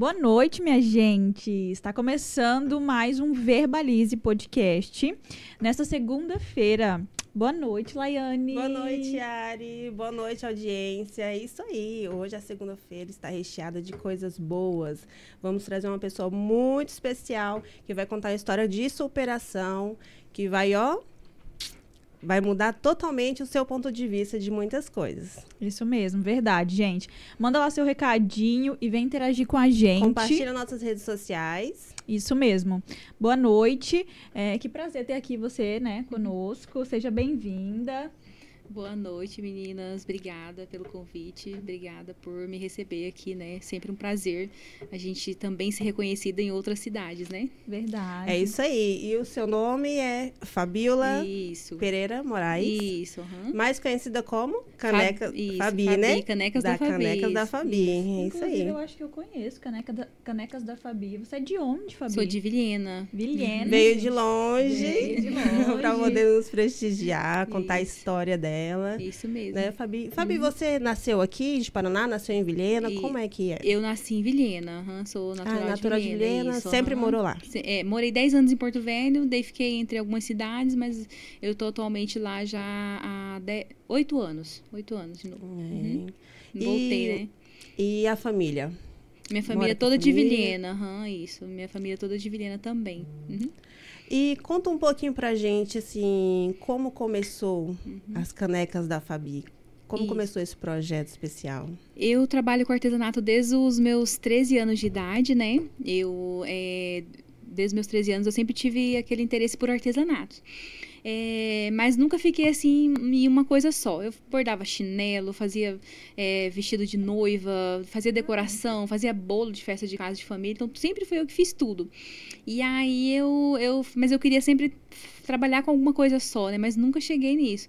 Boa noite, minha gente. Está começando mais um Verbalize Podcast. Nesta segunda-feira. Boa noite, Laiane. Boa noite, Ari. Boa noite, audiência. É isso aí. Hoje, a segunda-feira, está recheada de coisas boas. Vamos trazer uma pessoa muito especial que vai contar a história de superação, que vai mudar totalmente o seu ponto de vista de muitas coisas. Isso mesmo, verdade, gente. Manda lá seu recadinho e vem interagir com a gente. Compartilha nossas redes sociais. Isso mesmo. Boa noite. Que prazer ter aqui você, né, conosco. Seja bem-vinda. Boa noite, meninas. Obrigada pelo convite. Obrigada por me receber aqui, né? Sempre um prazer a gente também ser reconhecida em outras cidades, né? Verdade. É isso aí. E o seu nome é Fabiola Pereira Moraes. Isso. Mais conhecida como Fabi, Fabi, né? Canecas da Fabi. Canecas da Fabi. É isso aí. Eu acho que eu conheço Canecas da Fabi. Você é de onde, Fabi? Sou de Vilhena. Veio de longe. Para poder nos prestigiar, contar a Isso. história dela. Isso mesmo. Né, Fabi? Fabi, você nasceu aqui de Paraná? Nasceu em Vilhena? Como é que é? Eu nasci em Vilhena. Sou natural de Vilhena. Isso, sempre morou lá? Morei 10 anos em Porto Velho, daí fiquei entre algumas cidades, mas eu tô atualmente lá já há 8 anos. 8 anos de novo. Voltei, né? E a família? Minha família toda de Vilhena. Isso. Minha família toda de Vilhena também. E conta um pouquinho pra gente, assim, como começou as Canecas da Fabi? Como começou esse projeto especial? Eu trabalho com artesanato desde os meus 13 anos de idade, né? Desde os meus 13 anos, eu sempre tive aquele interesse por artesanato. Mas nunca fiquei assim em uma coisa só. Eu bordava chinelo, fazia vestido de noiva, fazia decoração, fazia bolo de festa de casa de família. Então, sempre foi eu que fiz tudo. E aí, mas eu queria sempre trabalhar com alguma coisa só, né? Mas nunca cheguei nisso.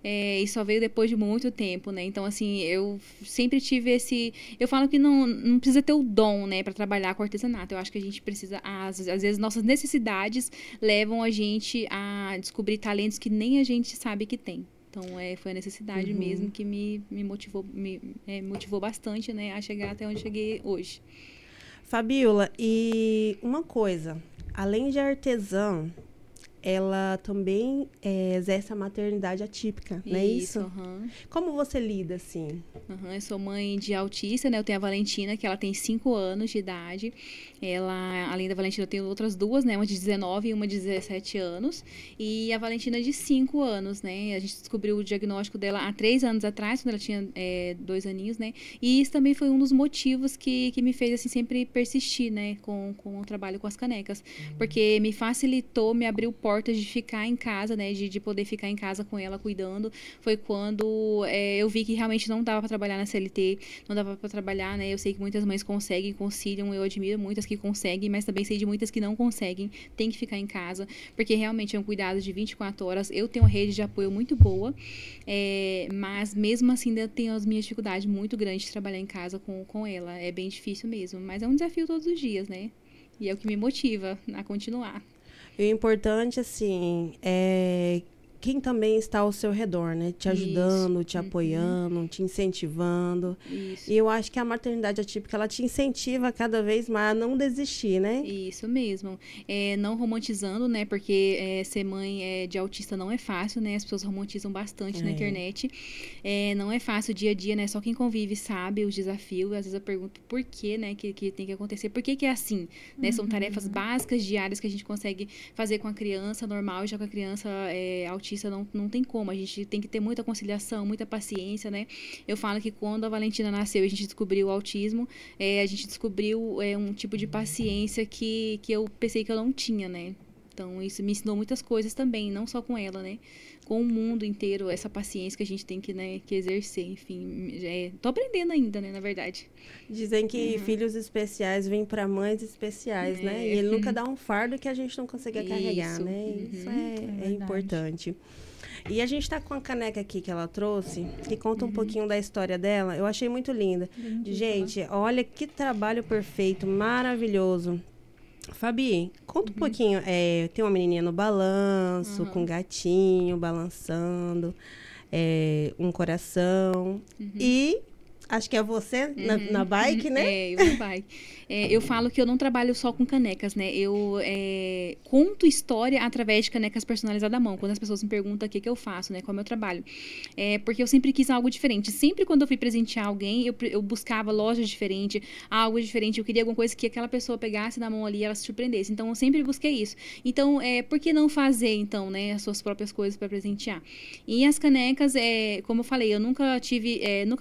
E só veio depois de muito tempo, né? Então, assim, eu sempre tive esse... Eu falo que não precisa ter o dom, né, para trabalhar com artesanato. Eu acho que a gente precisa... Às vezes, nossas necessidades levam a gente a descobrir talentos que nem a gente sabe que tem. Então, foi a necessidade mesmo que me motivou bastante, né, a chegar até onde cheguei hoje. Fabiola, e uma coisa, além de artesã, ela também exerce a maternidade atípica, não é isso? Como você lida, assim? Eu sou mãe de autista, né? Eu tenho a Valentina, que ela tem 5 anos de idade. Ela, além da Valentina, eu tenho outras duas, né? Uma de 19 e uma de 17 anos. E a Valentina de 5 anos, né? A gente descobriu o diagnóstico dela há 3 anos atrás, quando ela tinha 2 aninhos, né? E isso também foi um dos motivos que me fez, assim, sempre persistir, né? Com o trabalho com as canecas. Porque me facilitou, me abriu portas de ficar em casa, né? De poder ficar em casa com ela, cuidando. Foi quando eu vi que realmente não dava para trabalhar na CLT, não dava para trabalhar, né? Eu sei que muitas mães conseguem, conciliam, eu admiro muitas que conseguem, mas também sei de muitas que não conseguem, tem que ficar em casa, porque realmente é um cuidado de 24 horas. Eu tenho uma rede de apoio muito boa, mas mesmo assim ainda tenho as minhas dificuldades muito grandes de trabalhar em casa com ela. É bem difícil mesmo, mas é um desafio todos os dias, né? E é o que me motiva a continuar. E o importante, assim, é quem também está ao seu redor, né? Te ajudando, te apoiando, te incentivando. Isso. E eu acho que a maternidade atípica, ela te incentiva cada vez mais a não desistir, né? Isso mesmo. Não romantizando, né? Porque ser mãe de autista não é fácil, né? As pessoas romantizam bastante na internet. Não é fácil o dia a dia, né? Só quem convive sabe os desafios. Às vezes eu pergunto por que, né? Que tem que acontecer. Por que é assim? Né? São tarefas básicas, diárias, que a gente consegue fazer com a criança normal, já com a criança autista não tem como. A gente tem que ter muita conciliação, muita paciência, né? Eu falo que quando a Valentina nasceu e a gente descobriu o autismo, a gente descobriu um tipo de paciência que eu pensei que eu não tinha, né? Então, isso me ensinou muitas coisas também, não só com ela, né? Com o mundo inteiro, essa paciência que a gente tem que exercer, enfim. Tô aprendendo ainda, né, na verdade. Dizem que filhos especiais vêm para mães especiais, né? E ele nunca dá um fardo que a gente não consegue carregar, né? Isso é importante. E a gente está com a caneca aqui que ela trouxe, que conta um pouquinho da história dela. Eu achei muito linda. Gente, olha que trabalho perfeito, maravilhoso. Fabi, conta um pouquinho. Tem uma menininha no balanço, com um gatinho balançando, um coração. E Acho que é você na bike, né? Eu na bike. Eu falo que eu não trabalho só com canecas, né? Eu conto história através de canecas personalizadas à mão. Quando as pessoas me perguntam o que eu faço, né? Qual é o meu trabalho. Porque eu sempre quis algo diferente. Sempre quando eu fui presentear alguém, eu buscava lojas diferentes, algo diferente. Eu queria alguma coisa que aquela pessoa pegasse na mão ali e ela se surpreendesse. Então, eu sempre busquei isso. Então, por que não fazer, então, né? As suas próprias coisas para presentear? E as canecas, como eu falei, eu nunca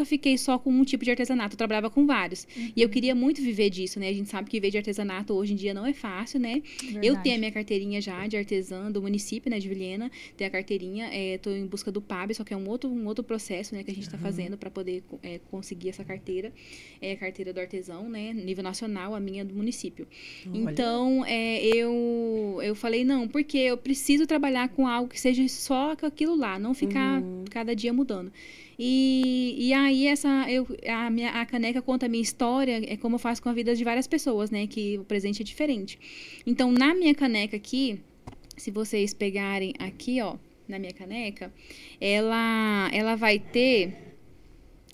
fiquei só com um tipo de artesanato. Eu trabalhava com vários. E eu queria muito viver disso, né? A gente sabe que viver de artesanato hoje em dia não é fácil, né? Verdade. Eu tenho a minha carteirinha já de artesã do município, né? De Vilhena. Tenho a carteirinha. Tô em busca do PAB, só que é um outro processo, né? Que a gente tá fazendo para poder conseguir essa carteira. É a carteira do artesão, né? Nível nacional, a minha do município. Olha. Então, eu falei, não, porque eu preciso trabalhar com algo que seja só com aquilo lá. Não ficar cada dia mudando. E aí a caneca conta a minha história, é como eu faço com a vida de várias pessoas, né? Que o presente é diferente. Então, na minha caneca aqui, se vocês pegarem aqui, ó, na minha caneca, ela vai ter...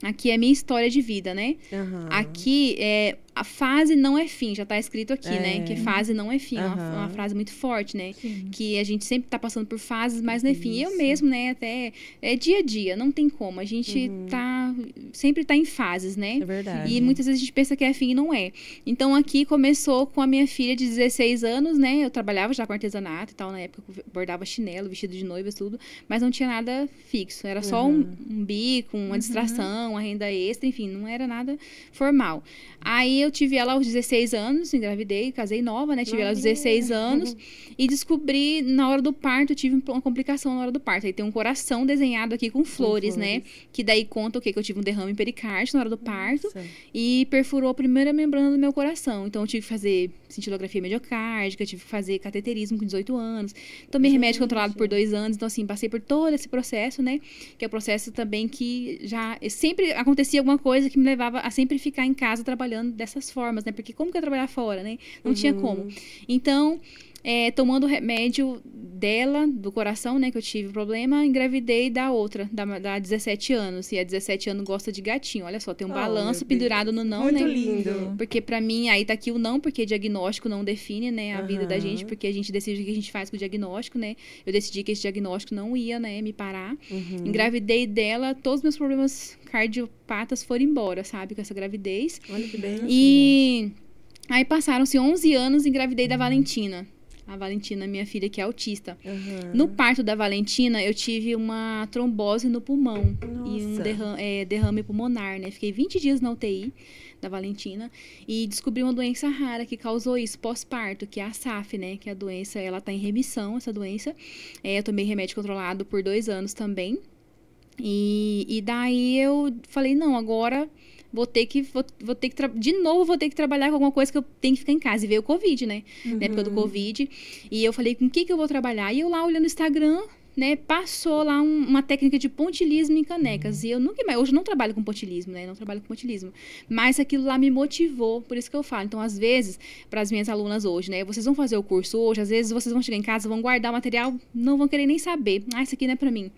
Aqui é minha história de vida, né? Aqui a fase não é fim, já tá escrito aqui, né? Que fase não é fim, uma frase muito forte, né? Sim. Que a gente sempre tá passando por fases, mas não é fim. Eu mesmo, né? Até dia a dia, não tem como. A gente sempre tá em fases, né? É verdade. E muitas vezes a gente pensa que é fim e não é. Então, aqui começou com a minha filha de 16 anos, né? Eu trabalhava já com artesanato e tal, na época eu bordava chinelo, vestido de noiva, tudo, mas não tinha nada fixo. Era só um bico, uma distração, uma renda extra, enfim, não era nada formal. Aí eu tive ela aos 16 anos, engravidei, casei nova, né? Tive ela aos 16 anos e descobri, na hora do parto, eu tive uma complicação na hora do parto. Aí tem um coração desenhado aqui com flores, né? Que daí conta o quê? Que eu tive um derrame pericárdico na hora do parto e perfurou a primeira membrana do meu coração. Então, eu tive que fazer cintilografia mediocárdica, tive que fazer cateterismo com 18 anos. Tomei remédio controlado por 2 anos. Então, assim, passei por todo esse processo, né? Que é o processo também que já... Sempre acontecia alguma coisa que me levava a sempre ficar em casa trabalhando dessas formas, né? Porque como que eu ia trabalhar fora, né? Não tinha como. Então, tomando remédio dela, do coração, né? Que eu tive problema, engravidei da outra, da 17 anos. E a 17 anos gosta de gatinho. Olha só, tem um balanço pendurado no não, muito né? Lindo. Porque pra mim, aí tá aqui o não, porque diagnóstico não define, né? A vida da gente, porque a gente decide o que a gente faz com o diagnóstico, né? Eu decidi que esse diagnóstico não ia, né? Me parar. Engravidei dela, todos os meus problemas cardiopatas foram embora, sabe? Com essa gravidez. Olha que bem. E aí passaram-se 11 anos, engravidei da Valentina. A Valentina, minha filha, que é autista. No parto da Valentina, eu tive uma trombose no pulmão. Nossa. E um derrame pulmonar, né? Fiquei 20 dias na UTI da Valentina e descobri uma doença rara que causou isso pós-parto, que é a SAF, né? Que a doença, ela tá em remissão, essa doença. Eu tomei remédio controlado por 2 anos também. E daí eu falei, não, agora... Vou ter que trabalhar com alguma coisa que eu tenho que ficar em casa. E veio o Covid, né? Na época do Covid. E eu falei, com o que eu vou trabalhar? E eu lá olhando o Instagram, né? Passou lá uma técnica de pontilismo em canecas. E eu nunca mais... Hoje eu não trabalho com pontilismo, né? Não trabalho com pontilismo. Mas aquilo lá me motivou. Por isso que eu falo. Então, às vezes, para as minhas alunas hoje, né? Vocês vão fazer o curso hoje. Às vezes, vocês vão chegar em casa, vão guardar o material, não vão querer nem saber. Isso aqui não é para mim.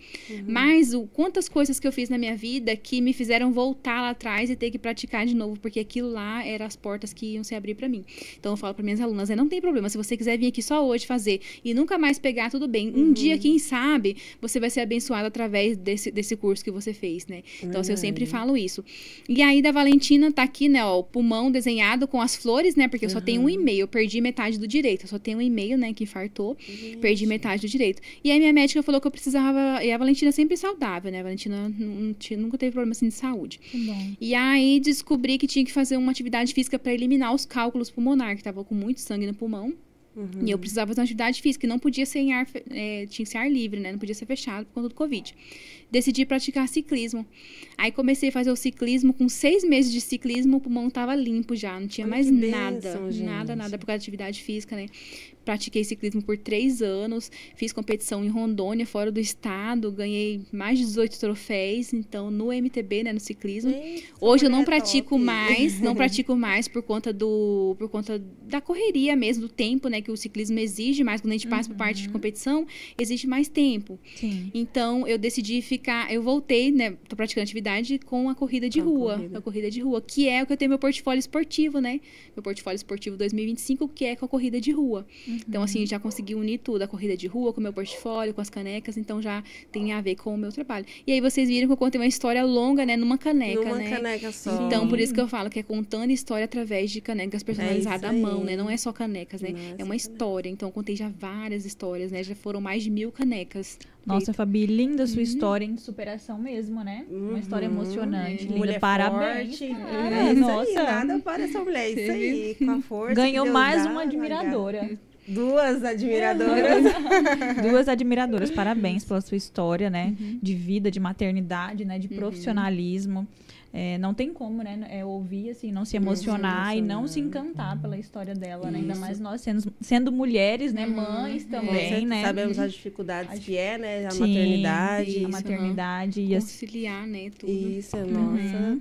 Mas quantas coisas que eu fiz na minha vida que me fizeram voltar lá atrás e ter que praticar de novo. Porque aquilo lá eram as portas que iam se abrir para mim. Então, eu falo para minhas alunas, não tem problema. Se você quiser vir aqui só hoje fazer e nunca mais pegar, tudo bem. Um dia, quem sabe, você vai ser abençoado através desse curso que você fez, né? Então, assim, eu sempre falo isso. E aí, da Valentina, tá aqui, né, ó, o pulmão desenhado com as flores, né? Porque eu só tenho um e-mail, eu perdi metade do direito. Eu só tenho um e-mail, né, que infartou, perdi metade do direito. E aí, minha médica falou que eu precisava... E a Valentina é sempre saudável, né? A Valentina nunca teve problema, assim, de saúde. E aí, descobri que tinha que fazer uma atividade física para eliminar os cálculos pulmonares, que tava com muito sangue no pulmão. E eu precisava fazer uma atividade física, que não podia ser em ar, tinha que ser ar livre, né? Não podia ser fechado por conta do Covid. Decidi praticar ciclismo. Aí comecei a fazer o ciclismo, com 6 meses de ciclismo, o pulmão tava limpo já, não tinha mais nada, nada por causa da atividade física, né? Pratiquei ciclismo por 3 anos, fiz competição em Rondônia, fora do estado, ganhei mais de 18 troféus, então, no MTB, né, no ciclismo. Hoje eu não pratico mais, por conta da correria mesmo, do tempo, né, Que o ciclismo exige mais, quando a gente passa por parte de competição, exige mais tempo. Sim. Então, eu decidi eu voltei, né, tô praticando atividade com a corrida de rua, que é o que eu tenho meu portfólio esportivo, né? Meu portfólio esportivo 2025, que é com a corrida de rua. Então, assim, já consegui unir tudo, a corrida de rua com o meu portfólio, com as canecas, então já tem a ver com o meu trabalho. E aí vocês viram que eu contei uma história longa, né, numa caneca, Numa caneca só. Então, por isso que eu falo que é contando história através de canecas personalizadas à mão, né? Não é só canecas, né? É uma história. Então, eu contei já várias histórias, né? Já foram mais de 1000 canecas. Nossa, Fabi, linda a sua história em superação mesmo, né? Uma história emocionante. Linda. Mulher parabéns. Forte. Cara, Nossa. nossa. Nada para essa mulher. Isso aí, com a força. Ganhou mais dá, uma admiradora. 2 admiradoras. 2 admiradoras. Parabéns pela sua história, né? De vida, de maternidade, né? De profissionalismo. Não tem como, né? Ouvir, assim, não se emocionar e não se encantar pela história dela, né? Ainda mais nós sendo mulheres, né? Mães também, né? Sabemos as dificuldades que é, né? A maternidade. A maternidade. E conciliar, né? Tudo. Isso, nossa.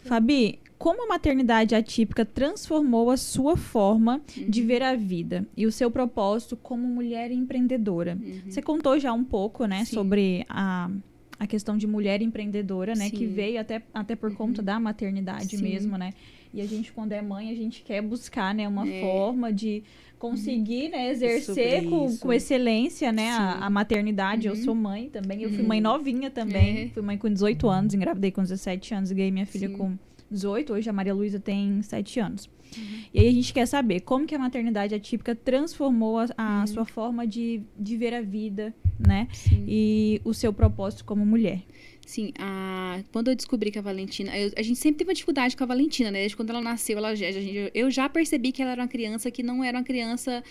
Fabi, como a maternidade atípica transformou a sua forma de ver a vida e o seu propósito como mulher empreendedora? Você contou já um pouco, né? Sobre a questão de mulher empreendedora, né? Que veio até por conta da maternidade mesmo, né? E a gente, quando é mãe, a gente quer buscar, né? Uma forma de conseguir, né? Exercer com excelência, né? A maternidade. Eu sou mãe também. Eu fui mãe novinha também. Fui mãe com 18 anos. Engravidei com 17 anos. E ganhei minha filha com 18. Hoje a Maria Luísa tem 7 anos. E aí a gente quer saber como que a maternidade atípica transformou a sua forma de ver a vida, né? E o seu propósito como mulher. Sim, quando eu descobri que a Valentina... a gente sempre teve uma dificuldade com a Valentina, né? Desde quando ela nasceu, eu já percebi que ela era uma criança que não era uma criança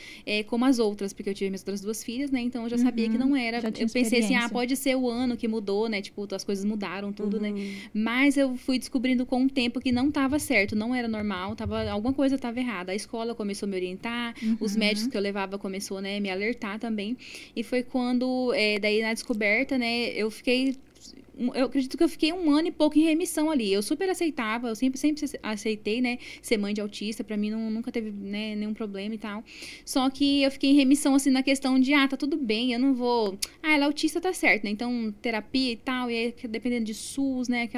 como as outras, porque eu tive minhas outras 2 filhas, né? Então, eu já sabia que não era. Eu pensei assim, pode ser o ano que mudou, né? Tipo, as coisas mudaram, tudo, né? Mas eu fui descobrindo com o tempo que não estava certo, não era normal, alguma coisa estava errada. A escola começou a me orientar, os médicos que eu levava começou, né, me alertar também. E foi quando, daí na descoberta, né, eu acredito que eu fiquei 1 ano e pouco em remissão ali. Eu super aceitava, eu sempre aceitei, né, ser mãe de autista. Pra mim, nunca teve, né, nenhum problema e tal. Só que eu fiquei em remissão, assim, na questão de, tá tudo bem, eu não vou... ela é autista, tá certo, né? Então, terapia e tal, e aí, dependendo de SUS, né,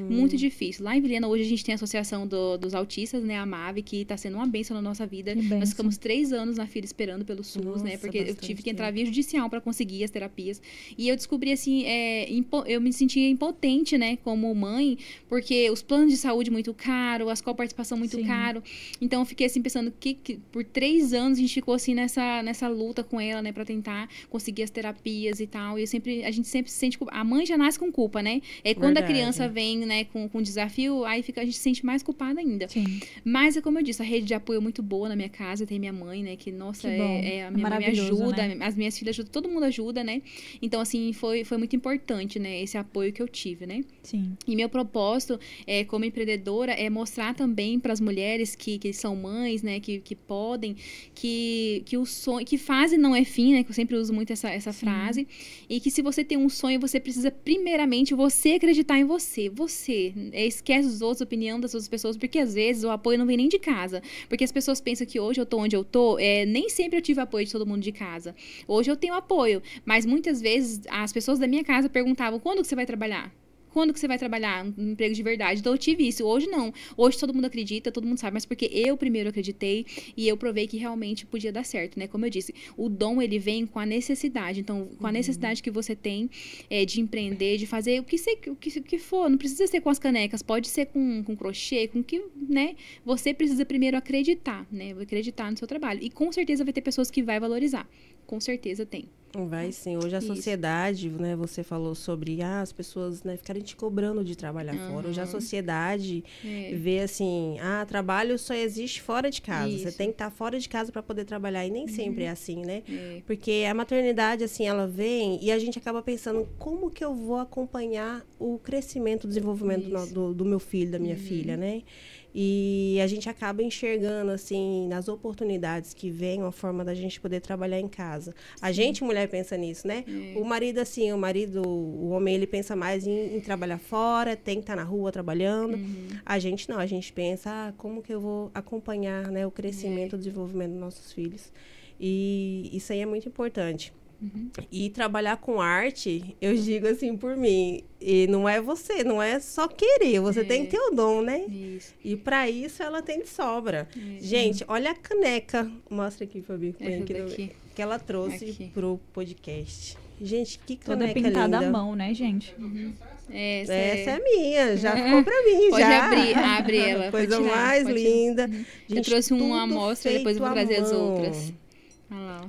muito difícil. Lá em Vilhena, hoje a gente tem a Associação dos Autistas, né, a MAVE, que tá sendo uma bênção na nossa vida. Nós ficamos 3 anos na fila esperando pelo SUS, nossa, né, porque eu tive que entrar via judicial pra conseguir as terapias. E eu descobri, assim, eu me sentia impotente, né, como mãe, porque os planos de saúde muito caro, as coparticipação muito caro. Então, eu fiquei assim, pensando que por 3 anos a gente ficou assim nessa luta com ela, né, pra tentar conseguir as terapias e tal. E a gente sempre se sente culpa. A mãe já nasce com culpa, né? É quando a criança vem, né, com desafio, aí a gente se sente mais culpada ainda. Sim. Mas, como eu disse, a rede de apoio é muito boa na minha casa. Tem minha mãe, né, que, nossa, a minha mãe me ajuda, né? As minhas filhas ajudam, todo mundo ajuda, né? Então, assim, foi muito importante, né, esse apoio que eu tive, né? Sim. E meu propósito como empreendedora é mostrar também para as mulheres que são mães, né, que podem, que o sonho, que fase não é fim, né, que eu sempre uso muito essa frase, e que se você tem um sonho, você precisa primeiramente você acreditar em você, esquece os outros, a opinião das outras pessoas, porque às vezes o apoio não vem nem de casa, porque as pessoas pensam que hoje eu tô onde eu tô, nem sempre eu tive apoio de todo mundo de casa. Hoje eu tenho apoio, mas muitas vezes as pessoas da minha casa perguntavam, quando que você vai trabalhar? Quando que você vai trabalhar um emprego de verdade? Então, eu tive isso. Hoje, não. Hoje, todo mundo acredita, todo mundo sabe. Mas porque eu primeiro acreditei e eu provei que realmente podia dar certo, né? Como eu disse, o dom, ele vem com a necessidade. Então, com a necessidade que você tem de empreender, de fazer o que for. Não precisa ser com as canecas. Pode ser com crochê, com que, né? Você precisa primeiro acreditar, né? Acreditar no seu trabalho. E com certeza vai ter pessoas que vai valorizar. Com certeza tem. Vai sim. Hoje a sociedade, né, você falou sobre as pessoas, né, ficarem te cobrando de trabalhar fora. Hoje a sociedade vê assim, trabalho só existe fora de casa. Isso. Você tem que estar fora de casa para poder trabalhar. E nem sempre é assim, né? Porque a maternidade, assim, ela vem e a gente acaba pensando, como que eu vou acompanhar o crescimento, o desenvolvimento do meu filho, da minha filha, né? E a gente acaba enxergando, assim, nas oportunidades que vem, uma forma da gente poder trabalhar em casa. A gente, mulher, pensa nisso, né? O marido, assim, o homem, ele pensa mais em trabalhar fora, tem que estar na rua trabalhando. A gente não, a gente pensa, como que eu vou acompanhar, né, o crescimento, o desenvolvimento dos nossos filhos. E isso aí é muito importante. E trabalhar com arte, eu digo assim por mim, e não é você, não é só querer, você tem que ter o dom, né? Isso. E para isso ela tem de sobra. Gente, olha a caneca, mostra aqui, Fabi, que ela trouxe pro podcast. Gente, que caneca linda. Toda pintada à mão, né, gente? Essa é minha, já ficou pra mim. Pode já. abre ela. Coisa mais linda. Gente, eu trouxe uma amostra, depois eu vou trazer as outras.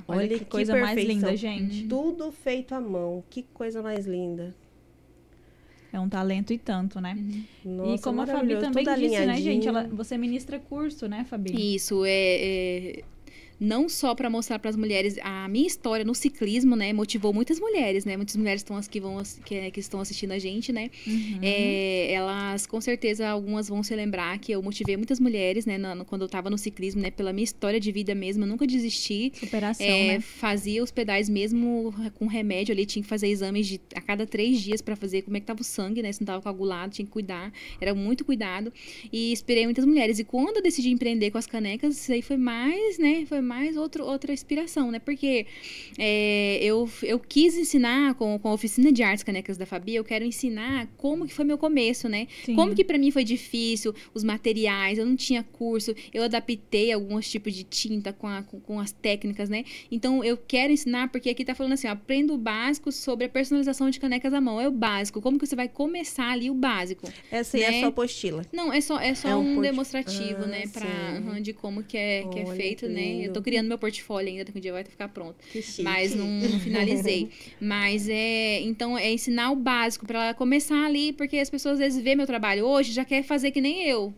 Olha que coisa mais linda, gente. Tudo feito à mão. Que coisa mais linda. É um talento e tanto, né? Nossa, e como a Fabi também disse, né, gente? Você ministra curso, né, Fabi? Isso, não só para mostrar para as mulheres a minha história no ciclismo, né, motivou muitas mulheres, né, muitas mulheres que estão assistindo a gente, né, elas com certeza algumas vão se lembrar que eu motivei muitas mulheres, né, quando eu estava no ciclismo, né, pela minha história de vida mesmo, eu nunca desisti. Superação, né? Fazia os pedais mesmo com remédio ali, tinha que fazer exames a cada 3 dias para fazer como é que tava o sangue, né, se não tava coagulado, tinha que cuidar, era muito cuidado e inspirei muitas mulheres. E quando eu decidi empreender com as canecas, isso aí foi mais, né, mais outra inspiração, né? Porque eu quis ensinar com a oficina de artes Canecas da Fabi, eu quero ensinar como que foi meu começo, né? Sim. Como que pra mim foi difícil, os materiais, eu não tinha curso, eu adaptei alguns tipos de tinta com as técnicas, né? Então, eu quero ensinar, porque aqui tá falando assim, ó, aprenda o básico sobre a personalização de canecas à mão, é o básico, como que você vai começar ali o básico. Essa aí é só apostila. Não, é só um demonstrativo, né? De como que é feito, né? Eu tô criando meu portfólio ainda, daqui um dia vai ficar pronto. Mas não finalizei. Mas então é ensinar o básico para ela começar ali, porque as pessoas às vezes vê meu trabalho hoje, já quer fazer que nem eu,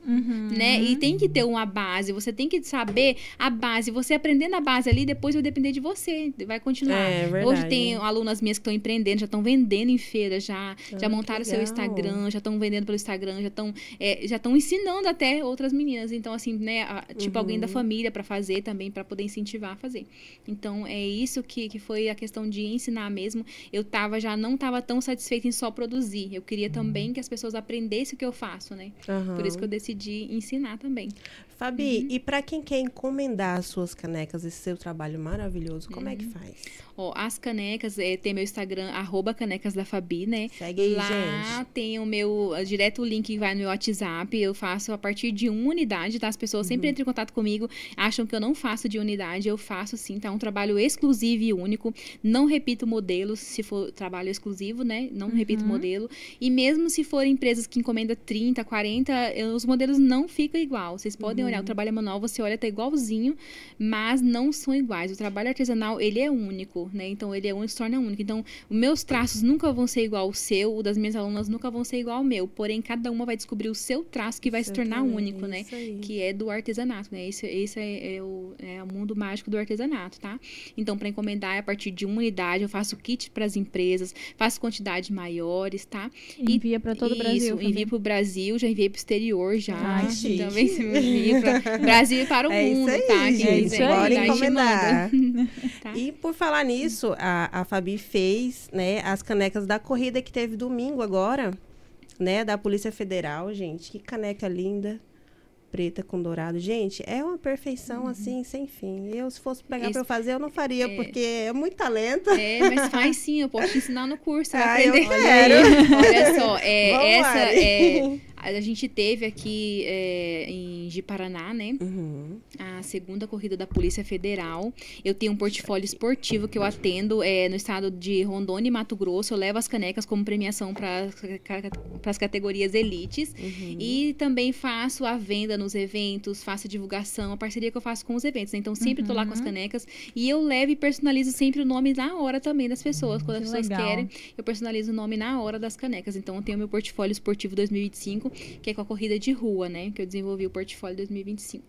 né? E tem que ter uma base, você tem que saber a base, você aprendendo a base ali, depois vai depender de você, vai continuar. Hoje tem alunas minhas que estão empreendendo, já estão vendendo em feira, já montaram seu Instagram, já estão vendendo pelo Instagram, já estão ensinando até outras meninas. Então, assim, né, tipo alguém da família para fazer também, para poder incentivar a fazer. Então, é isso que foi a questão de ensinar mesmo. Eu já não estava tão satisfeita em só produzir. Eu queria também que as pessoas aprendessem o que eu faço, né? Por isso que eu decidi ensinar também. Fabi, e para quem quer encomendar as suas canecas, esse seu trabalho maravilhoso, como é que faz? As canecas, tem meu Instagram, @canecasdafabi, né? Segue aí, lá gente. Tem o meu, direto o link que vai no meu WhatsApp, eu faço a partir de 1 unidade, tá? As pessoas sempre entram em contato comigo, acham que eu não faço de unidade, eu faço sim, tá? Um trabalho exclusivo e único, não repito modelos, se for trabalho exclusivo, né? Não repito modelo, e mesmo se for empresas que encomendam 30, 40, os modelos não ficam igual, vocês podem olhar, o trabalho é manual, você olha, tá igualzinho, mas não são iguais, o trabalho artesanal, ele é único, né? Então, ele é único, se torna único. Então, os meus traços nunca vão ser igual ao seu, o das minhas alunas nunca vão ser igual ao meu. Porém, cada uma vai descobrir o seu traço que vai se tornar único, né? Que é do artesanato, né? Esse é o mundo mágico do artesanato, tá? Então, para encomendar, é a partir de 1 unidade, eu faço kit para as empresas, faço quantidades maiores, tá? Envia para todo o Brasil. Isso, envia para o Brasil, já enviei para o exterior, já. Ai, também se envia para Brasil e para o mundo, isso aí, tá? Gente, bora encomendar. Tá? E por falar nisso, a Fabi fez, né, as canecas da corrida que teve domingo agora, né, da Polícia Federal, gente. Que caneca linda, preta com dourado. Gente, é uma perfeição, assim, sem fim. Eu, se fosse pegar para eu fazer, eu não faria, porque é muito talento. Mas faz sim, eu posso te ensinar no curso. Você vai eu aprender. quero. Olha só, a gente teve aqui em Ji-Paraná, né? A segunda corrida da Polícia Federal. Eu tenho um portfólio esportivo que eu atendo no estado de Rondônia e Mato Grosso. Eu levo as canecas como premiação para as categorias elites. E também faço a venda nos eventos, faço a divulgação, a parceria que eu faço com os eventos. Então, sempre estou lá com as canecas. E eu levo e personalizo sempre o nome na hora também das pessoas. Quando as pessoas querem, eu personalizo o nome na hora das canecas. Então, eu tenho meu portfólio esportivo 2025, que é com a corrida de rua, né? Que eu desenvolvi o portfólio 2025.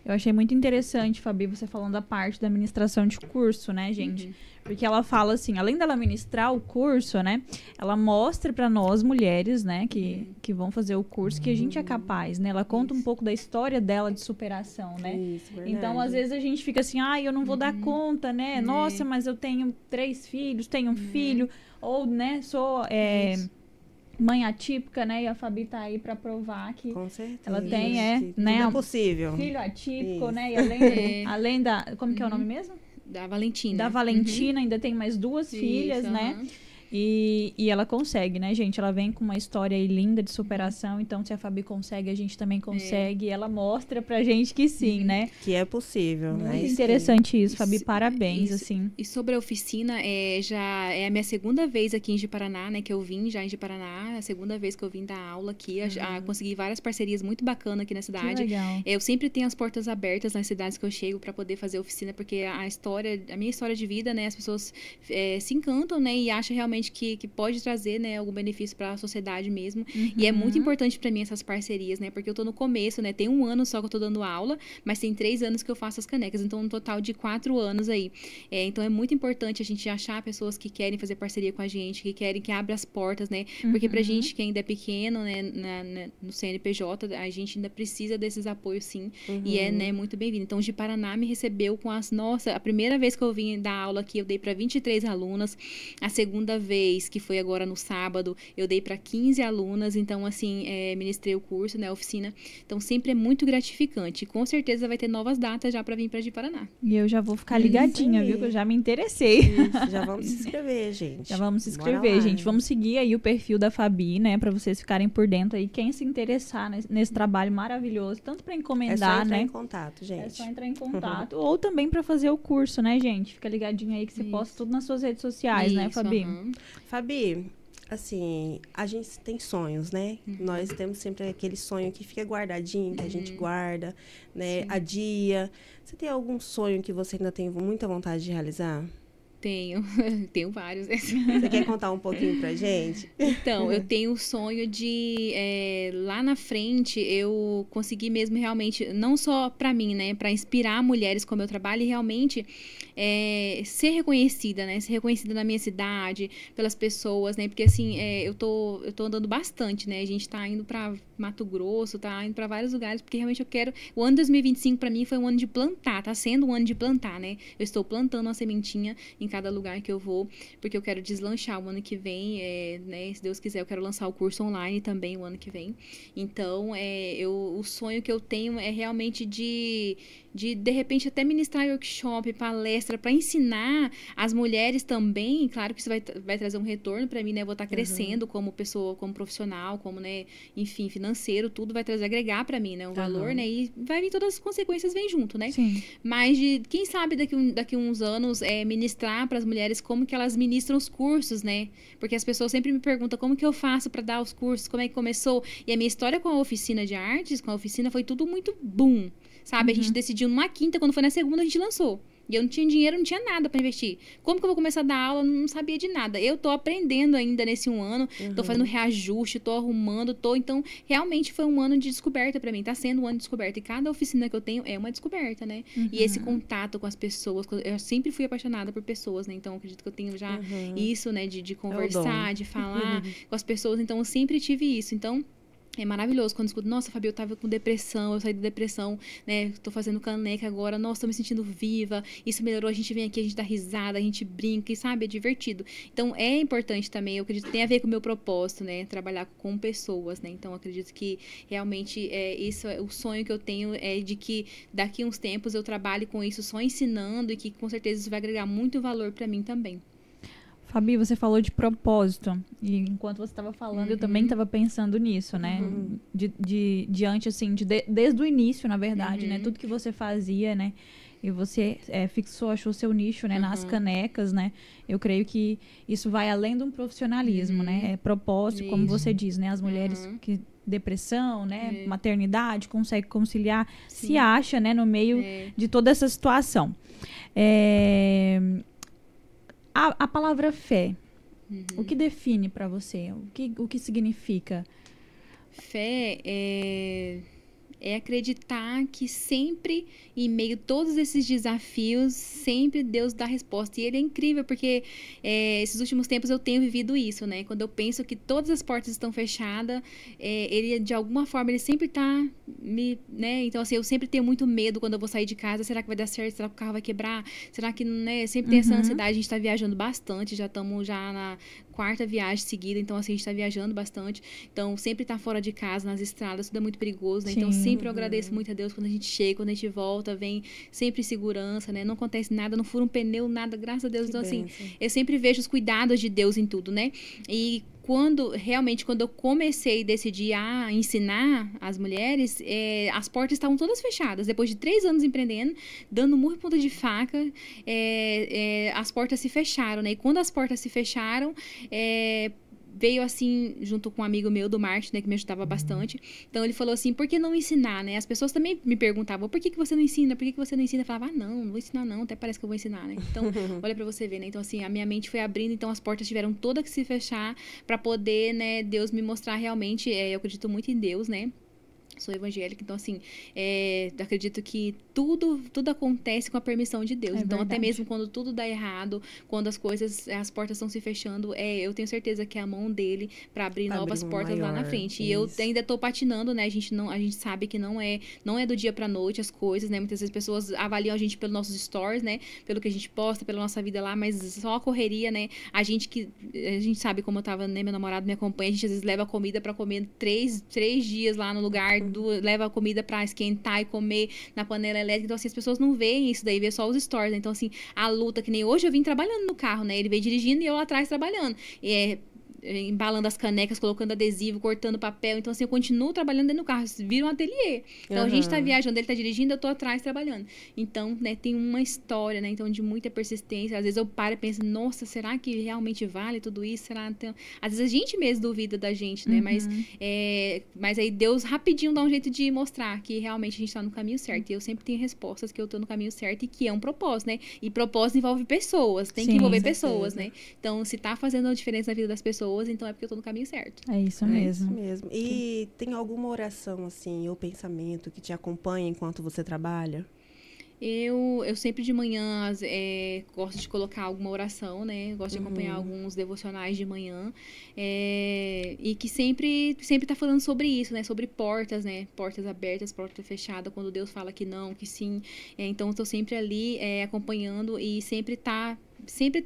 Eu achei muito interessante, Fabi, você falando da parte da administração de curso, né, gente? Porque ela fala assim, além dela ministrar o curso, né, ela mostra para nós mulheres, né, que vão fazer o curso, que a gente é capaz, né? Ela conta um pouco da história dela de superação, né? Isso, verdade. Então, às vezes a gente fica assim, eu não vou dar conta, né? Nossa, mas eu tenho 3 filhos, tenho um filho, ou, né, sou mãe atípica, né? E a Fabi tá aí para provar que com certeza, ela tem, né, é possível. Filho atípico, né? E além da, como que é o nome mesmo? Da Valentina. Da Valentina, ainda tem mais 2 filhas, né? E ela consegue, né, gente? Ela vem com uma história aí linda de superação. Então, se a Fabi consegue, a gente também consegue. E ela mostra pra gente que sim, né? Que é possível, né? Muito interessante isso, Fabi. Parabéns, assim. E sobre a oficina, já é a minha segunda vez aqui em Ji-Paraná, né? Que eu vim já em Ji-Paraná. É a segunda vez que eu vim dar aula aqui. Consegui várias parcerias muito bacanas aqui na cidade. Que legal. Eu sempre tenho as portas abertas nas cidades que eu chego para poder fazer oficina, porque a minha história de vida, né? As pessoas se encantam, né? E acham realmente que pode trazer, né, algum benefício para a sociedade mesmo. E é muito importante para mim essas parcerias, né? Porque eu tô no começo, né? Tem 1 ano só que eu tô dando aula, mas tem 3 anos que eu faço as canecas. Então, um total de 4 anos aí. Então, é muito importante a gente achar pessoas que querem fazer parceria com a gente, que querem que abra as portas, né? Porque pra gente que ainda é pequeno, né, no CNPJ, a gente ainda precisa desses apoios, sim. E né, muito bem-vindo. Então, o Ji-Paraná me recebeu com a primeira vez que eu vim dar aula aqui, eu dei para 23 alunas. A segunda vez, que foi agora no sábado, eu dei para 15 alunas. Então, assim, ministrei o curso, né, a oficina. Então, sempre é muito gratificante. E com certeza vai ter novas datas já para vir para Ji-Paraná. E eu já vou ficar ligadinha, viu? Que eu já me interessei. Isso, já vamos se inscrever, gente. Já vamos se inscrever, gente. Vamos seguir aí o perfil da Fabi, né? Para vocês ficarem por dentro aí. Quem se interessar nesse trabalho maravilhoso, tanto para encomendar, né? É só entrar em contato, gente. É só entrar em contato. Ou também para fazer o curso, né, gente? Fica ligadinho aí que você posta tudo nas suas redes sociais, né, Fabi? Fabi, assim, a gente tem sonhos, né? Nós temos sempre aquele sonho que fica guardadinho, que a gente guarda, né? Adia. Você tem algum sonho que você ainda tem muita vontade de realizar? Tenho vários. Você quer contar um pouquinho pra gente? Então, eu tenho o sonho de, lá na frente, eu conseguir mesmo realmente, não só pra mim, né, pra inspirar mulheres com o meu trabalho e realmente ser reconhecida, né, ser reconhecida na minha cidade, pelas pessoas, né, porque assim, eu tô andando bastante, né, a gente tá indo pra Mato Grosso, tá indo pra vários lugares, porque realmente eu quero, o ano 2025 pra mim foi um ano de plantar, tá sendo um ano de plantar, né, eu estou plantando uma sementinha em cada lugar que eu vou, porque eu quero deslanchar o ano que vem, né, se Deus quiser, eu quero lançar o curso online também o ano que vem. Então, o sonho que eu tenho é realmente de repente até ministrar workshop, palestra, para ensinar as mulheres também. Claro que isso vai trazer um retorno para mim, né? Eu vou estar crescendo como pessoa, como profissional, como, né, enfim, financeiro, tudo vai trazer, agregar para mim, né, um valor, né? E vai vir todas as consequências, vem junto, né? Sim. Mas quem sabe daqui uns anos ministrar para as mulheres como que elas ministram os cursos, né? Porque as pessoas sempre me perguntam como que eu faço para dar os cursos, como é que começou. E a minha história com a oficina de artes, com a oficina, foi tudo muito boom, sabe? A gente decidiu numa quinta, quando foi na segunda a gente lançou. E eu não tinha dinheiro, não tinha nada para investir. Como que eu vou começar a dar aula? Não sabia de nada. Eu tô aprendendo ainda nesse 1 ano, tô fazendo reajuste, tô arrumando, então realmente foi um ano de descoberta para mim. Tá sendo um ano de descoberta. E cada oficina que eu tenho é uma descoberta, né? E esse contato com as pessoas, eu sempre fui apaixonada por pessoas, né? Então eu acredito que eu tenho já isso, né? De conversar, de falar com as pessoas. Então eu sempre tive isso. Então é maravilhoso quando eu escuto, nossa, Fabi, eu tava com depressão, eu saí da depressão, né, tô fazendo caneca agora, nossa, tô me sentindo viva, isso melhorou, a gente vem aqui, a gente dá risada, a gente brinca, e sabe, é divertido. Então, é importante também, eu acredito que tem a ver com o meu propósito, né, trabalhar com pessoas, né, então, eu acredito que realmente isso é o sonho que eu tenho, de que daqui a uns tempos eu trabalhe com isso só ensinando e que com certeza isso vai agregar muito valor para mim também. Fabi, você falou de propósito, e enquanto você estava falando, eu também estava pensando nisso, né? Diante, assim, desde o início, na verdade, né? Tudo que você fazia, né? E você achou seu nicho, né? Nas canecas, né? Eu creio que isso vai além de um profissionalismo, né? É propósito, isso, como você diz, né? As mulheres que depressão, né? Maternidade, consegue conciliar, se acha, né? No meio de toda essa situação. A palavra fé, o que define para você? O que significa? Fé é acreditar que sempre, em meio a todos esses desafios, sempre Deus dá resposta. E ele é incrível, porque esses últimos tempos eu tenho vivido isso, né? Quando eu penso que todas as portas estão fechadas, ele, de alguma forma, ele sempre tá né? Então, assim, eu sempre tenho muito medo quando eu vou sair de casa. Será que vai dar certo? Será que o carro vai quebrar? Será que, né? Sempre tem essa ansiedade. A gente tá viajando bastante, já estamos na 4ª viagem seguida, então assim, a gente tá viajando bastante, então sempre tá fora de casa, nas estradas, tudo é muito perigoso, né? Então sempre eu agradeço muito a Deus quando a gente chega, quando a gente volta, vem sempre segurança, né? Não acontece nada, não fura um pneu, nada, graças a Deus. Então assim, eu sempre vejo os cuidados de Deus em tudo, né? E quando eu comecei e decidi a ensinar as mulheres, as portas estavam todas fechadas. Depois de 3 anos empreendendo, dando murro e ponta de faca, as portas se fecharam, né? E quando as portas se fecharam, veio assim, junto com um amigo meu do marketing, né, que me ajudava bastante. Então ele falou assim, por que não ensinar, né? As pessoas também me perguntavam, por que você não ensina? Por que você não ensina? Eu falava, não vou ensinar não, até parece que eu vou ensinar, né? Então, olha pra você ver, né? Então assim, a minha mente foi abrindo, então as portas tiveram todas que se fechar pra poder, né, Deus me mostrar realmente, eu acredito muito em Deus, né? Sou evangélica, então assim, acredito que tudo acontece com a permissão de Deus. Então, até mesmo quando tudo dá errado, quando as portas estão se fechando, eu tenho certeza que é a mão dele para abrir novas portas lá na frente. E eu ainda tô patinando, né? A gente sabe que não é do dia pra noite as coisas, né? Muitas vezes as pessoas avaliam a gente pelos nossos stories, né? Pelo que a gente posta, pela nossa vida lá, mas só a correria, né? A gente sabe como eu tava, né? Meu namorado me acompanha, a gente às vezes leva comida para comer 3 dias lá no lugar, leva a comida pra esquentar e comer na panela elétrica. Então, assim, as pessoas não veem isso daí, vê só os stories, né? Então, assim, a luta, que nem hoje eu vim trabalhando no carro, né? Ele veio dirigindo e eu lá atrás trabalhando. Embalando as canecas, colocando adesivo, cortando papel. Então, assim, eu continuo trabalhando dentro do carro. Vira um ateliê. Então, a gente tá viajando, ele tá dirigindo, eu tô atrás trabalhando. Então, né, tem uma história, né? Então, de muita persistência. Às vezes eu paro e penso, nossa, será que realmente vale tudo isso? Será? Então, às vezes a gente mesmo duvida da gente, né? Mas aí Deus rapidinho dá um jeito de mostrar que realmente a gente tá no caminho certo. E eu sempre tenho respostas que eu tô no caminho certo e que é um propósito, né? E propósito envolve pessoas. Tem que envolver pessoas, né? Então, se tá fazendo a diferença na vida das pessoas, então é porque eu tô no caminho certo. É isso mesmo. É isso mesmo. E tem alguma oração, assim, ou pensamento que te acompanha enquanto você trabalha? Eu sempre de manhã gosto de colocar alguma oração, né? Gosto de acompanhar alguns devocionais de manhã. E que sempre tá falando sobre isso, né? Sobre portas, né? Portas abertas, porta fechada, quando Deus fala que não, que sim. Então, eu tô sempre ali acompanhando e sempre tá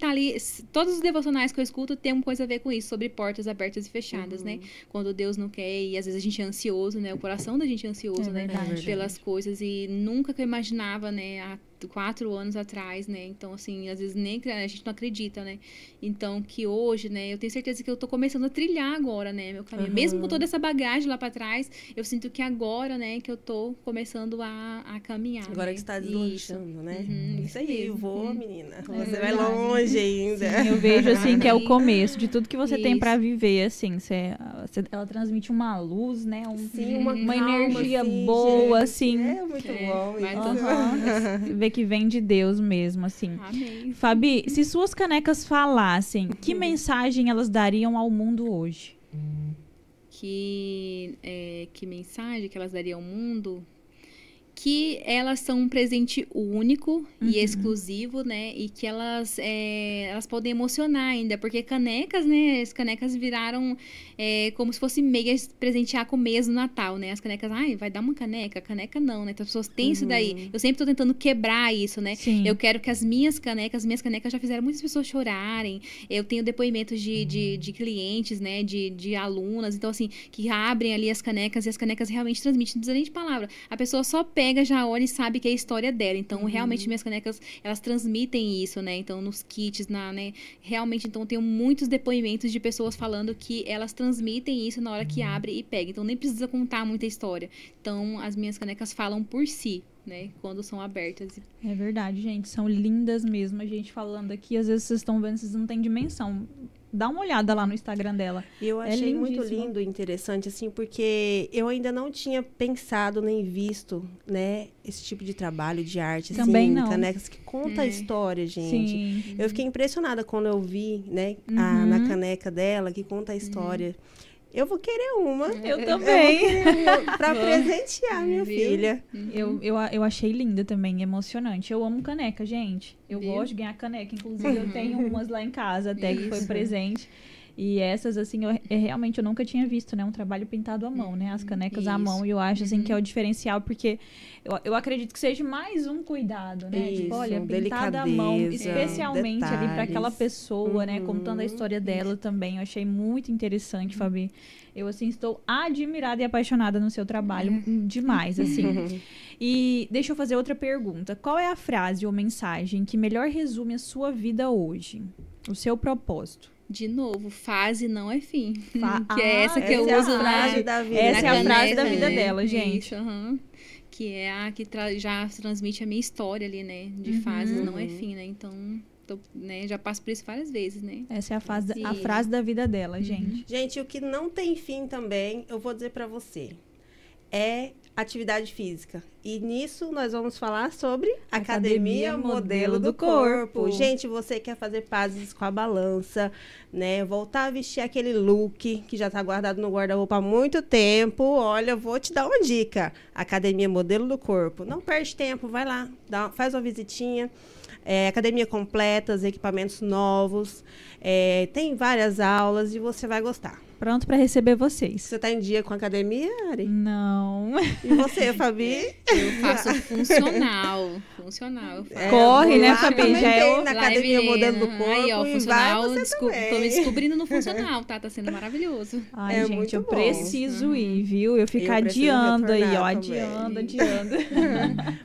ali, todos os devocionais que eu escuto tem uma coisa a ver com isso, sobre portas abertas e fechadas, né? Quando Deus não quer, e às vezes a gente é ansioso, né? O coração da gente é ansioso, né? Pelas coisas, e nunca que eu imaginava, né? Há 4 anos atrás, né? Então, assim, às vezes nem a gente não acredita, né? Então, que hoje, né? Eu tenho certeza que eu tô começando a trilhar agora, né? Meu caminho. Mesmo com toda essa bagagem lá pra trás, eu sinto que agora, né? Que eu tô começando a caminhar. Agora, né? que está deslanchando, né? Isso aí, voa, menina. Você vai verdade. longe ainda. Sim, eu vejo, assim, que é o começo de tudo que você tem pra viver, assim. Ela transmite uma luz, né? Uma calma, energia assim, boa, gente. assim. É muito bom. Você vê que vem de Deus mesmo, assim. Amém. Fabi, se suas canecas falassem, que mensagem elas dariam ao mundo hoje? Que mensagem que elas dariam ao mundo? Que elas são um presente único e exclusivo, né? E que elas podem emocionar ainda, porque canecas, né? As canecas viraram como se fosse meias presentear com o mês do Natal, né? As canecas, vai dar uma caneca? Caneca não, né? Então, as pessoas têm isso daí. Eu sempre tô tentando quebrar isso, né? Sim. Eu quero que as minhas canecas já fizeram muitas pessoas chorarem. Eu tenho depoimentos de clientes, né? De alunas, então, assim, que abrem ali as canecas e as canecas realmente transmitem, não precisa nem de palavra. A pessoa só pega, já olha e sabe que é a história dela. Então, realmente, minhas canecas, elas transmitem isso, né? Então, nos kits, né? Realmente, então, eu tenho muitos depoimentos de pessoas falando que elas transmitem isso na hora que abre e pega. Então, nem precisa contar muita história. Então, as minhas canecas falam por si, né? Quando são abertas. É verdade, gente. São lindas mesmo. A gente falando aqui, às vezes vocês estão vendo, vocês não têm dimensão. Dá uma olhada lá no Instagram dela. E eu achei muito lindo e interessante, assim, porque eu ainda não tinha pensado nem visto, né, esse tipo de trabalho de arte, também assim, não. Canecas que conta a história, gente. Sim. Eu fiquei impressionada quando eu vi, né, na caneca dela, que conta a história. eu vou querer uma. Eu também. Pra presentear minha filha. Eu achei linda também, emocionante. Eu amo caneca, gente. Eu gosto de ganhar caneca. Inclusive, eu tenho umas lá em casa até que foi presente. E essas, assim, realmente eu nunca tinha visto, né? Um trabalho pintado à mão, né? As canecas à mão. E eu acho, assim, que é o diferencial, porque eu acredito que seja mais um cuidado, né? Tipo, olha, pintado à mão, especialmente ali para aquela pessoa, né? Contando a história dela também. Eu achei muito interessante, Fabi. Eu, assim, estou admirada e apaixonada no seu trabalho demais, assim. E deixa eu fazer outra pergunta. Qual é a frase ou mensagem que melhor resume a sua vida hoje? O seu propósito? De novo, fase não é fim. Que é essa que eu uso da vida. Essa é a frase da vida dela, gente. Isso, que é a que já transmite a minha história ali, né? De fases não é fim, né? Então, né, já passo por isso várias vezes, né? Essa é a frase da vida dela, gente. Gente, o que não tem fim também, eu vou dizer pra você, é atividade física. E nisso nós vamos falar sobre Academia Modelo do Corpo. Gente, você quer fazer pazes com a balança, né? Voltar a vestir aquele look que já tá guardado no guarda-roupa há muito tempo. Olha, eu vou te dar uma dica. Academia Modelo do Corpo. Não perde tempo, vai lá, faz uma visitinha. Academia completa, os equipamentos novos. Tem várias aulas e você vai gostar. Pronto para receber vocês. Você tá em dia com a academia, Ari? Não. E você, Fabi? Eu faço funcional. Corre, né, Fabi? Já é na Academia Modelo do Corpo. Aí, ó, funcional, tô me também. descobrindo no funcional, tá sendo maravilhoso. Ai, gente, eu preciso ir, viu? Eu fico adiando aí, ó, adiando.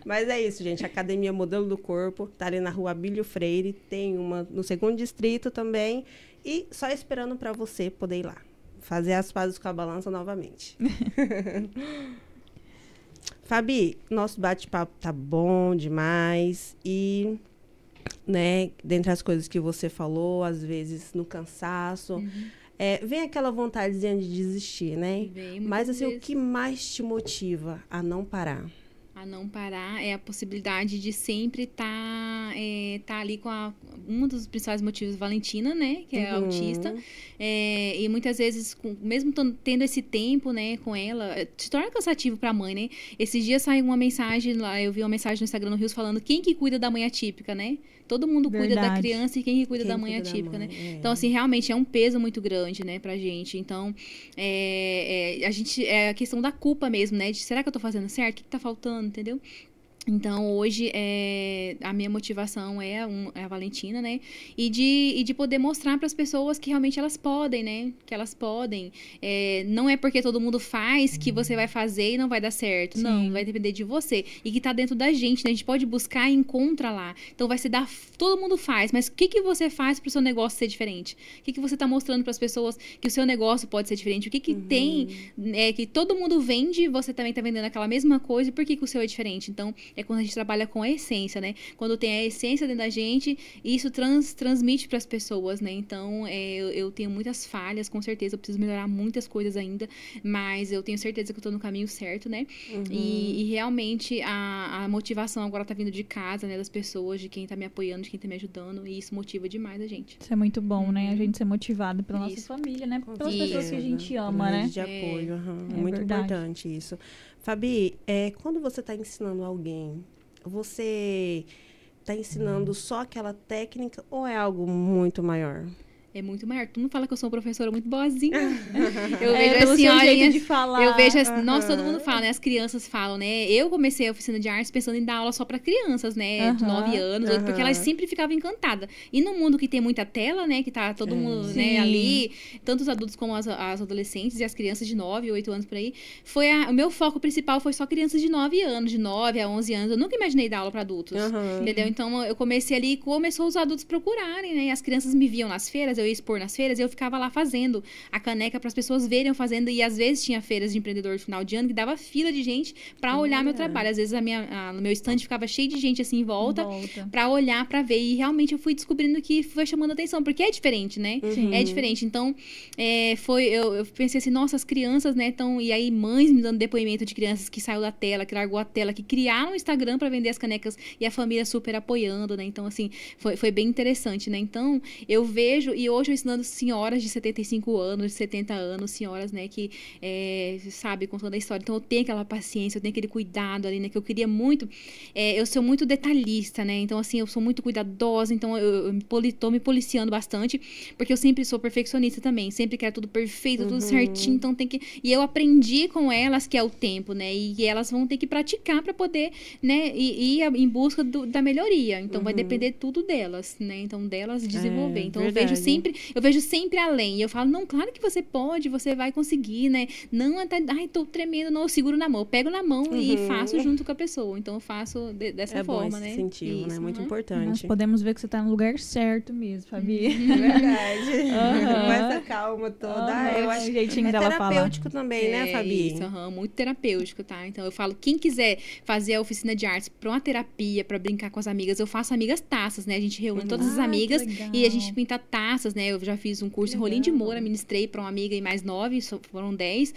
Mas é isso, gente, Academia Modelo do Corpo, tá ali na Rua Abílio Freire, tem uma no 2º Distrito também, e só esperando para você poder ir lá. Fazer as pazes com a balança novamente. Fabi, nosso bate-papo tá bom demais. E, né, dentre as coisas que você falou, às vezes no cansaço, vem aquela vontadezinha de desistir, né? Mas, assim, o que mais te motiva a não parar? A não parar é a possibilidade de sempre estar ali com um dos principais motivos, Valentina, né? Que é autista. E muitas vezes, mesmo tendo esse tempo, né, com ela, se torna cansativo para a mãe, né? Esses dias saiu uma mensagem lá, eu vi uma mensagem no Instagram no Rios falando quem que cuida da mãe atípica, né? Todo mundo cuida da criança e quem que cuida da mãe atípica, né? Então, assim, realmente é um peso muito grande, né, pra gente. Então, a gente, é a questão da culpa mesmo, né? De será que eu tô fazendo certo? O que tá faltando, entendeu? Então, hoje, a minha motivação é a Valentina, né? E de poder mostrar para as pessoas que realmente elas podem, né? Que elas podem. Não é porque todo mundo faz que você vai fazer e não vai dar certo. Sim. Não, vai depender de você. E que tá dentro da gente, né? A gente pode buscar e encontra lá. Então, vai se dar... Todo mundo faz, mas o que você faz pro seu negócio ser diferente? O que você tá mostrando para as pessoas que o seu negócio pode ser diferente? O que tem... que todo mundo vende, você também tá vendendo aquela mesma coisa. E por que o seu é diferente? Então... É quando a gente trabalha com a essência, né? Quando tem a essência dentro da gente, isso transmite para as pessoas, né? Então, eu tenho muitas falhas, com certeza. Eu preciso melhorar muitas coisas ainda, mas eu tenho certeza que eu tô no caminho certo, né? E realmente, a motivação agora tá vindo de casa, né? Das pessoas, de quem tá me apoiando, de quem tá me ajudando. E isso motiva demais a gente. Isso é muito bom, né? A gente ser motivado pela nossa família, né? Pelas pessoas que a gente ama, né? De apoio. É muito importante isso. Fabi, quando você tá ensinando alguém, você está ensinando só aquela técnica ou é algo muito maior? É muito maior. Tu não fala que eu sou uma professora muito boazinha. Eu vejo assim, olha, jeito de falar. Eu vejo assim, nossa, todo mundo fala, né? As crianças falam, né? Eu comecei a oficina de artes pensando em dar aula só para crianças, né? De 9 anos, porque elas sempre ficavam encantadas. E no mundo que tem muita tela, né? Que tá todo mundo, né, ali, tanto os adultos como as adolescentes e as crianças de 9, 8 anos por aí, o meu foco principal foi só crianças de 9 anos, de 9 a 11 anos. Eu nunca imaginei dar aula para adultos, entendeu? Então, eu comecei ali e começou os adultos procurarem, né? E as crianças me viam nas feiras, eu ia expor nas feiras, eu ficava lá fazendo a caneca para as pessoas verem eu fazendo, e às vezes tinha feiras de empreendedor de final de ano que dava fila de gente para olhar meu trabalho. Às vezes no meu stand ficava cheio de gente assim em volta para olhar, para ver, e realmente eu fui descobrindo que foi chamando atenção, porque é diferente, né? É diferente. Então, eu pensei assim, nossa, as crianças, né, e aí mães me dando depoimento de crianças que saiu da tela, que largou a tela, que criaram o Instagram para vender as canecas, e a família super apoiando, né? Então, assim, foi bem interessante, né? Então, eu vejo, e hoje eu ensinando senhoras de 75 anos, de 70 anos, senhoras, né, que, sabe, contando a história. Então, eu tenho aquela paciência, eu tenho aquele cuidado ali, né, que eu queria muito. Eu sou muito detalhista, né, então, assim, eu sou muito cuidadosa, então eu tô me policiando bastante, porque eu sempre sou perfeccionista também, sempre quero tudo perfeito, tudo certinho, então tem que... E eu aprendi com elas que é o tempo, né, e elas vão ter que praticar para poder, né, ir em busca da melhoria. Então, vai depender tudo delas, né, então, delas desenvolver. Então, eu vejo sempre além, e eu falo, não, claro que você pode, você vai conseguir, né, não até, ai, tô tremendo, não, eu seguro na mão, eu pego na mão e faço junto com a pessoa, então eu faço dessa forma, né. É bom esse incentivo, né, muito importante. Nós podemos ver que você tá no lugar certo mesmo, Fabi. É verdade. Com essa calma toda. Eu acho que é terapêutico também, né, Fabi? Isso, muito terapêutico, tá? Então, eu falo, quem quiser fazer a oficina de artes pra uma terapia, pra brincar com as amigas, eu faço amigas taças, né? A gente reúne todas as amigas e a gente pinta taças, né? Eu já fiz um curso em Rolim de Moura, ministrei pra uma amiga e mais 9, foram 10.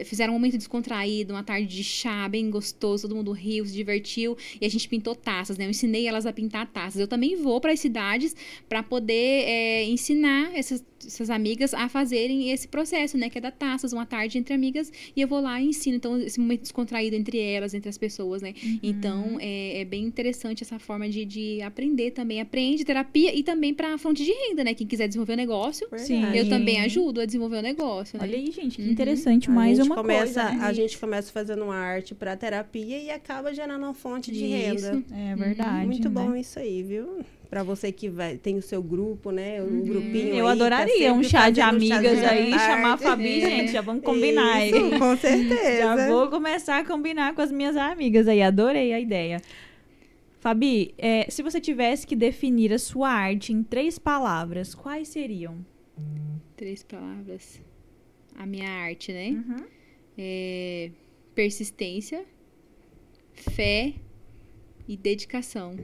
Fizeram um momento descontraído, uma tarde de chá, bem gostoso, todo mundo riu, se divertiu e a gente pintou taças, né? Eu ensinei elas a pintar taças. Eu também vou para as cidades para poder ensinar essas amigas a fazerem esse processo, né? Que é dar taças, uma tarde entre amigas, e eu vou lá e ensino. Então, esse momento descontraído entre elas, entre as pessoas, né? Então, é bem interessante essa forma de aprender também. Aprende terapia e também para fonte de renda, né? Quem quiser desenvolver um negócio, eu também ajudo a desenvolver o negócio, né? Olha aí, gente, que interessante. Mais uma coisa, né? A gente começa fazendo uma arte para terapia e acaba gerando uma fonte de renda. É verdade. Muito bom isso aí, viu? Pra você que tem o seu grupo, né? O grupinho. Eu adoraria um chá de amigas aí, chamar a Fabi, gente. Já vamos combinar isso, aí. Com certeza. Já vou começar a combinar com as minhas amigas aí. Adorei a ideia. Fabi, se você tivesse que definir a sua arte em 3 palavras, quais seriam? 3 palavras. A minha arte, né? Persistência, fé e dedicação.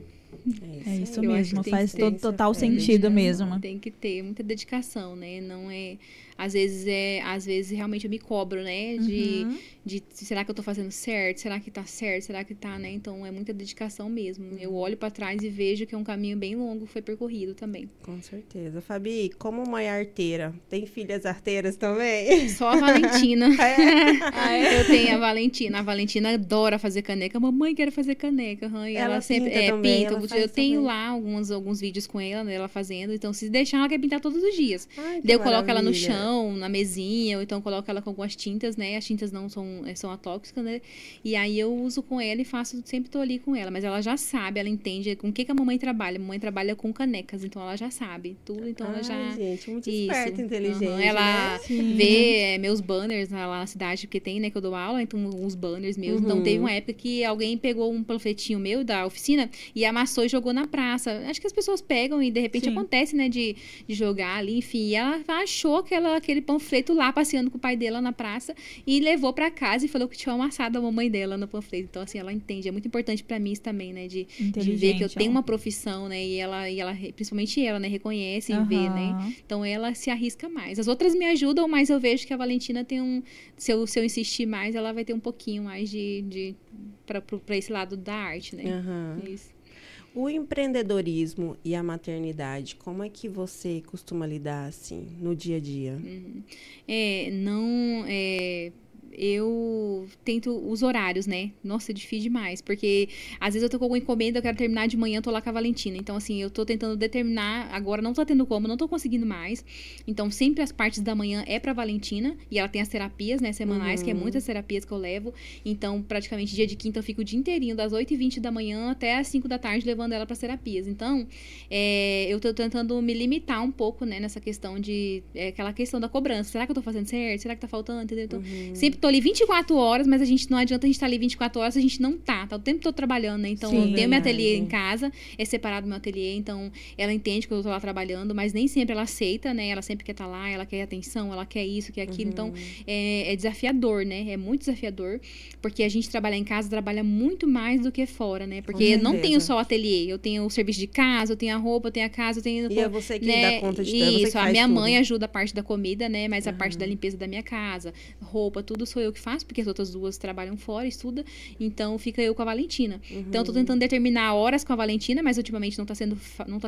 É isso mesmo, faz total sentido mesmo. Tem que ter muita dedicação, né? Não é... Às vezes realmente eu me cobro, né? De será que eu tô fazendo certo? Será que tá certo? Será que tá, né? Então, é muita dedicação mesmo. Eu olho pra trás e vejo que é um caminho bem longo que foi percorrido também. Com certeza. Fabi, como mãe arteira, tem filhas arteiras também? Só a Valentina. Eu tenho a Valentina. A Valentina adora fazer caneca. Mamãe, quero fazer caneca. E ela sempre pinta. Eu tenho lá alguns vídeos com ela, né, ela fazendo. Então, se deixar, ela quer pintar todos os dias. Daí eu coloco ela no chão, na mesinha, ou então coloco ela com algumas tintas, né? As tintas não são atóxicas, né? E aí eu uso com ela e sempre tô ali com ela. Mas ela já sabe, ela entende com o que a mamãe trabalha. A mamãe trabalha com canecas, então ela já sabe tudo. Então ela já... gente, muito esperta, inteligente, ela vê meus banners lá na cidade, porque tem, né, que eu dou aula, então uns banners meus. Então teve uma época que alguém pegou um panfletinho meu da oficina e amassou e jogou na praça. Acho que as pessoas pegam e de repente acontece, né, de jogar ali, enfim. E ela achou aquele panfleto lá, passeando com o pai dela na praça e levou pra casa e falou que tinha amassado a mamãe dela no panfleto. Então, assim, ela entende. É muito importante pra mim isso também, né, de ver que eu tenho uma profissão, né, e ela principalmente ela, né, reconhece e vê, né. Então, ela se arrisca mais. As outras me ajudam, mas eu vejo que a Valentina tem se eu insistir mais, ela vai ter um pouquinho mais pra esse lado da arte, né. Isso. O empreendedorismo e a maternidade, como é que você costuma lidar, assim, no dia a dia? Eu tento os horários, né? Nossa, é difícil demais, porque às vezes eu tô com alguma encomenda, eu quero terminar de manhã, eu tô lá com a Valentina. Então, assim, eu tô tentando determinar, agora não tô tendo como, não tô conseguindo mais. Então, sempre as partes da manhã é pra Valentina, e ela tem as terapias, né, semanais, que é muitas terapias que eu levo. Então, praticamente, dia de quinta eu fico o dia inteirinho, das 8h20 da manhã até as 5 da tarde, levando ela pras terapias. Então, eu tô tentando me limitar um pouco, né, nessa questão aquela questão da cobrança. Será que eu tô fazendo certo? Será que tá faltando? Entendeu? Então, sempre tô ali 24 horas, mas não adianta a gente estar ali 24 horas se a gente não tá o tempo todo trabalhando, né? Então, eu tenho meu ateliê em casa, é separado meu ateliê, então ela entende que eu tô lá trabalhando, mas nem sempre ela aceita, né? Ela sempre quer estar lá, ela quer atenção, ela quer isso, quer aquilo, então é desafiador, né? É muito desafiador, porque a gente trabalhar em casa trabalha muito mais do que fora, né? Porque eu não tenho só o ateliê, eu tenho o serviço de casa, eu tenho a roupa, eu tenho a casa, eu tenho... E é você que dá conta de tudo, isso, a minha mãe ajuda a parte da comida, né? Mas a parte da limpeza da minha casa, roupa, tudo sou eu que faço, porque as outras duas trabalham fora, estudam, então fica eu com a Valentina. Então, eu tô tentando determinar horas com a Valentina, mas ultimamente não tá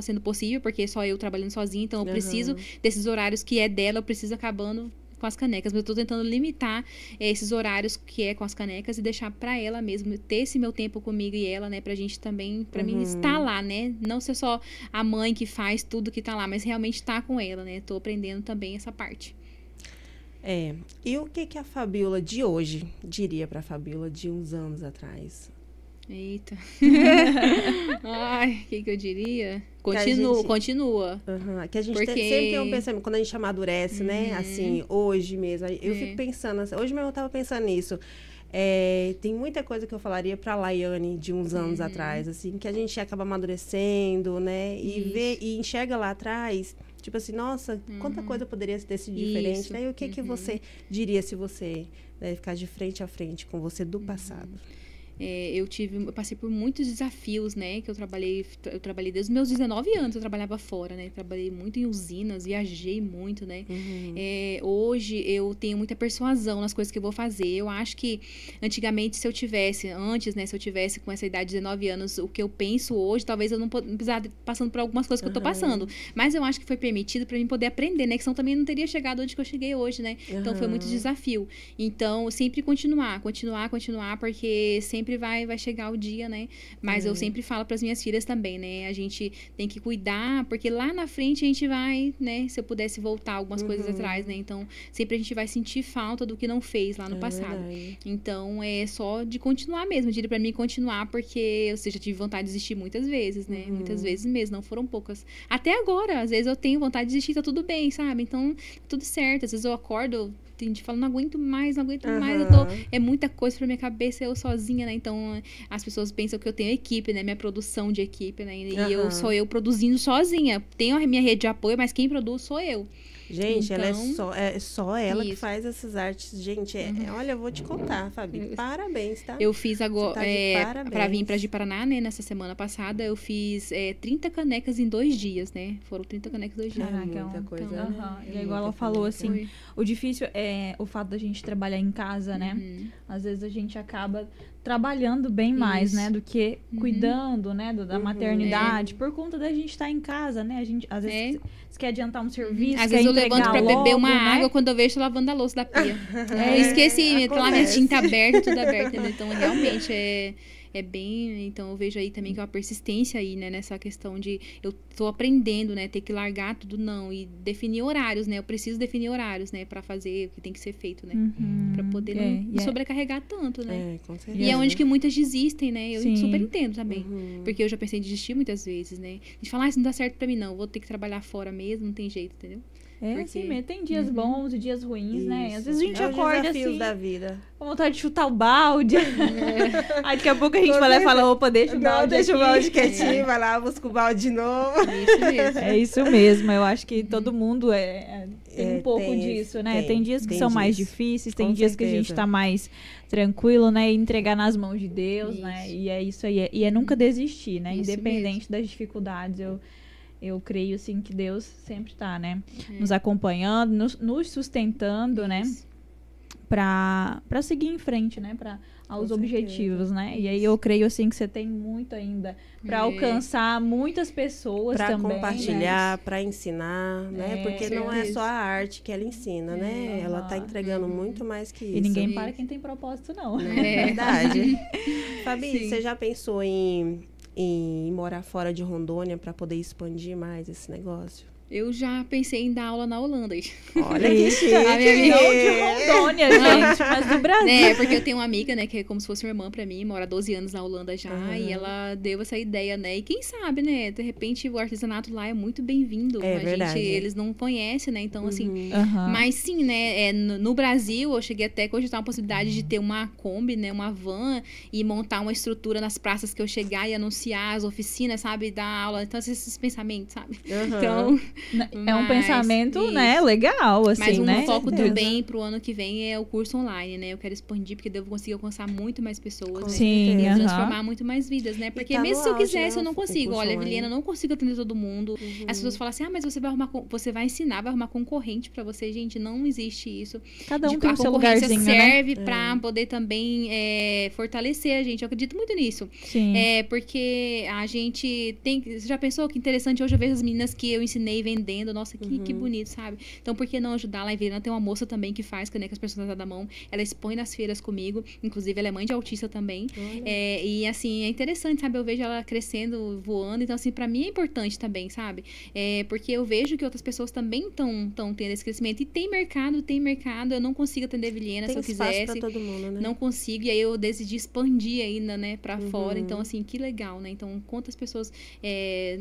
sendo possível, porque é só eu trabalhando sozinha, então eu preciso desses horários que é dela, eu preciso acabando com as canecas, mas eu tô tentando limitar esses horários que é com as canecas e deixar pra ela mesmo, ter esse meu tempo comigo e ela, né, pra gente também, pra mim estar lá, né, não ser só a mãe que faz tudo que tá lá, mas realmente estar com ela, né, tô aprendendo também essa parte. E o que a Fabiola de hoje diria pra Fabiola de uns anos atrás? Eita. Ai, o que eu diria? Continua. Que a gente sempre tem um pensamento, quando a gente amadurece, né? Assim, hoje mesmo. Eu fico pensando, assim, hoje mesmo eu tava pensando nisso. Tem muita coisa que eu falaria pra Laiane de uns anos atrás, assim, que a gente acaba amadurecendo, né? E enxerga lá atrás, tipo assim, nossa, quanta coisa poderia ter sido diferente, né? E o que você diria se você ficar de frente a frente com você do passado? Eu passei por muitos desafios, né, que eu trabalhei desde os meus 19 anos, eu trabalhava fora, né, trabalhei muito em usinas, viajei muito, né, hoje eu tenho muita persuasão nas coisas que eu vou fazer. Eu acho que antigamente, se eu tivesse com essa idade de 19 anos, o que eu penso hoje, talvez eu não precisasse passando por algumas coisas que eu tô passando, mas eu acho que foi permitido para mim poder aprender, né, que senão também não teria chegado onde que eu cheguei hoje, né, então foi muito desafio. Então, sempre continuar, porque sempre vai chegar o dia, né? Mas eu sempre falo para as minhas filhas também, né? A gente tem que cuidar, porque lá na frente a gente vai, né? Se eu pudesse voltar algumas coisas atrás, né? Então, sempre a gente vai sentir falta do que não fez lá no passado. Então, é só de continuar mesmo. Eu diria para mim continuar, porque eu já tive vontade de desistir muitas vezes, né? Muitas vezes mesmo, não foram poucas. Até agora, às vezes eu tenho vontade de desistir, tá tudo bem, sabe? Então, tudo certo. Às vezes eu acordo, tem gente que fala, não aguento mais, é muita coisa pra minha cabeça, eu sozinha, né, então as pessoas pensam que eu tenho equipe, né, minha produção de equipe, né, e sou eu produzindo sozinha, tenho a minha rede de apoio, mas quem produz sou eu. Gente, então, ela é só ela que faz essas artes. Gente, olha, eu vou te contar, Fabi. Parabéns, tá? Eu fiz agora, pra vir pra Ji-Paraná, né, nessa semana passada, eu fiz 30 canecas em 2 dias, né? Foram 30 canecas em 2 dias. Muita coisa. Então, e igual ela falou, assim, o difícil é o fato da gente trabalhar em casa, né? Às vezes a gente acaba trabalhando bem mais, né, do que cuidando, né, da maternidade, por conta da gente estar em casa, né, a gente, às vezes, você quer adiantar um serviço, às vezes eu levanto pra beber uma água, quando eu vejo, tô lavando a louça da pia. Esqueci, lá minha tinta aberta, tudo aberto, entendeu? Então, realmente, é bem... Então, eu vejo aí também que é uma persistência aí, né? Nessa questão de... Eu tô aprendendo, né? Ter que largar tudo, não. E definir horários, né? Eu preciso definir horários, né? Pra fazer o que tem que ser feito, né? Pra poder não sobrecarregar tanto, né? Com certeza. E é onde que muitas desistem, né? Eu super entendo também. Porque eu já pensei em desistir muitas vezes, né? A gente fala, isso não dá certo pra mim, não. Vou ter que trabalhar fora mesmo, não tem jeito, entendeu? Assim mesmo. Tem dias bons e dias ruins, né? Às vezes a gente acorda assim, da vida. com vontade de chutar o balde. Aí daqui a pouco a gente vai lá e fala, opa, deixa o balde quietinho, vai lá, busca o balde de novo. Isso mesmo. É isso mesmo. Eu acho que todo mundo tem um pouco disso, né? Tem dias que são mais difíceis, tem dias que a gente tá mais tranquilo, né? E entregar nas mãos de Deus, né? E é isso aí. E é nunca desistir, né? Independente das dificuldades, eu creio, assim, que Deus sempre está, né? Nos acompanhando, nos sustentando, né? Pra seguir em frente, né? Aos objetivos, né? E aí eu creio, assim, que você tem muito ainda para alcançar muitas pessoas também. Para compartilhar, para ensinar, né? Porque não é só a arte que ela ensina, né? Ela tá entregando muito mais que isso. E ninguém para quem tem propósito, não. É verdade. Fabi, você já pensou em morar fora de Rondônia para poder expandir mais esse negócio? Eu já pensei em dar aula na Holanda. Olha que chique. A minha amiga de Rondônia, gente, mas do Brasil. Né, porque eu tenho uma amiga, né, que é como se fosse uma irmã pra mim, mora 12 anos na Holanda já, e ela deu essa ideia, né, e quem sabe, né, de repente o artesanato lá é muito bem-vindo. É verdade. Eles não conhecem, né, então assim, mas sim, né, no Brasil eu cheguei até a cogitar uma possibilidade de ter uma Kombi, né, uma van, e montar uma estrutura nas praças que eu chegar e anunciar as oficinas, sabe, dar aula, então esses pensamentos, sabe. Então, É um pensamento, né, legal, assim, mas né? foco também pro ano que vem é o curso online, né? Eu quero expandir, porque eu vou conseguir alcançar muito mais pessoas, né? Sim, e transformar muito mais vidas, né? Porque mesmo se eu quisesse, eu não consigo. Olha, Vilhena, eu não consigo atender todo mundo. As pessoas falam assim, mas você vai ensinar, vai arrumar concorrente pra você. Gente, não existe isso. Cada um tem o seu lugarzinho, né? A concorrência serve pra poder também fortalecer a gente. Eu acredito muito nisso. Sim. Porque a gente tem... Você já pensou que interessante? Hoje eu vejo as meninas que eu ensinei vendendo. Nossa, que bonito, sabe? Então, por que não ajudar? Lá em Vilhena tem uma moça também que faz canecas personalizadas da mão. Ela expõe nas feiras comigo. Inclusive, ela é mãe de autista também. E, assim, é interessante, sabe? Eu vejo ela crescendo, voando. Então, assim, pra mim é importante também, sabe? Porque eu vejo que outras pessoas também estão tendo esse crescimento. E tem mercado. Eu não consigo atender Vilhena se eu quisesse. Pra todo mundo, né? Não consigo. E aí eu decidi expandir ainda, né? Pra fora. Então, assim, que legal, né? Então, quantas pessoas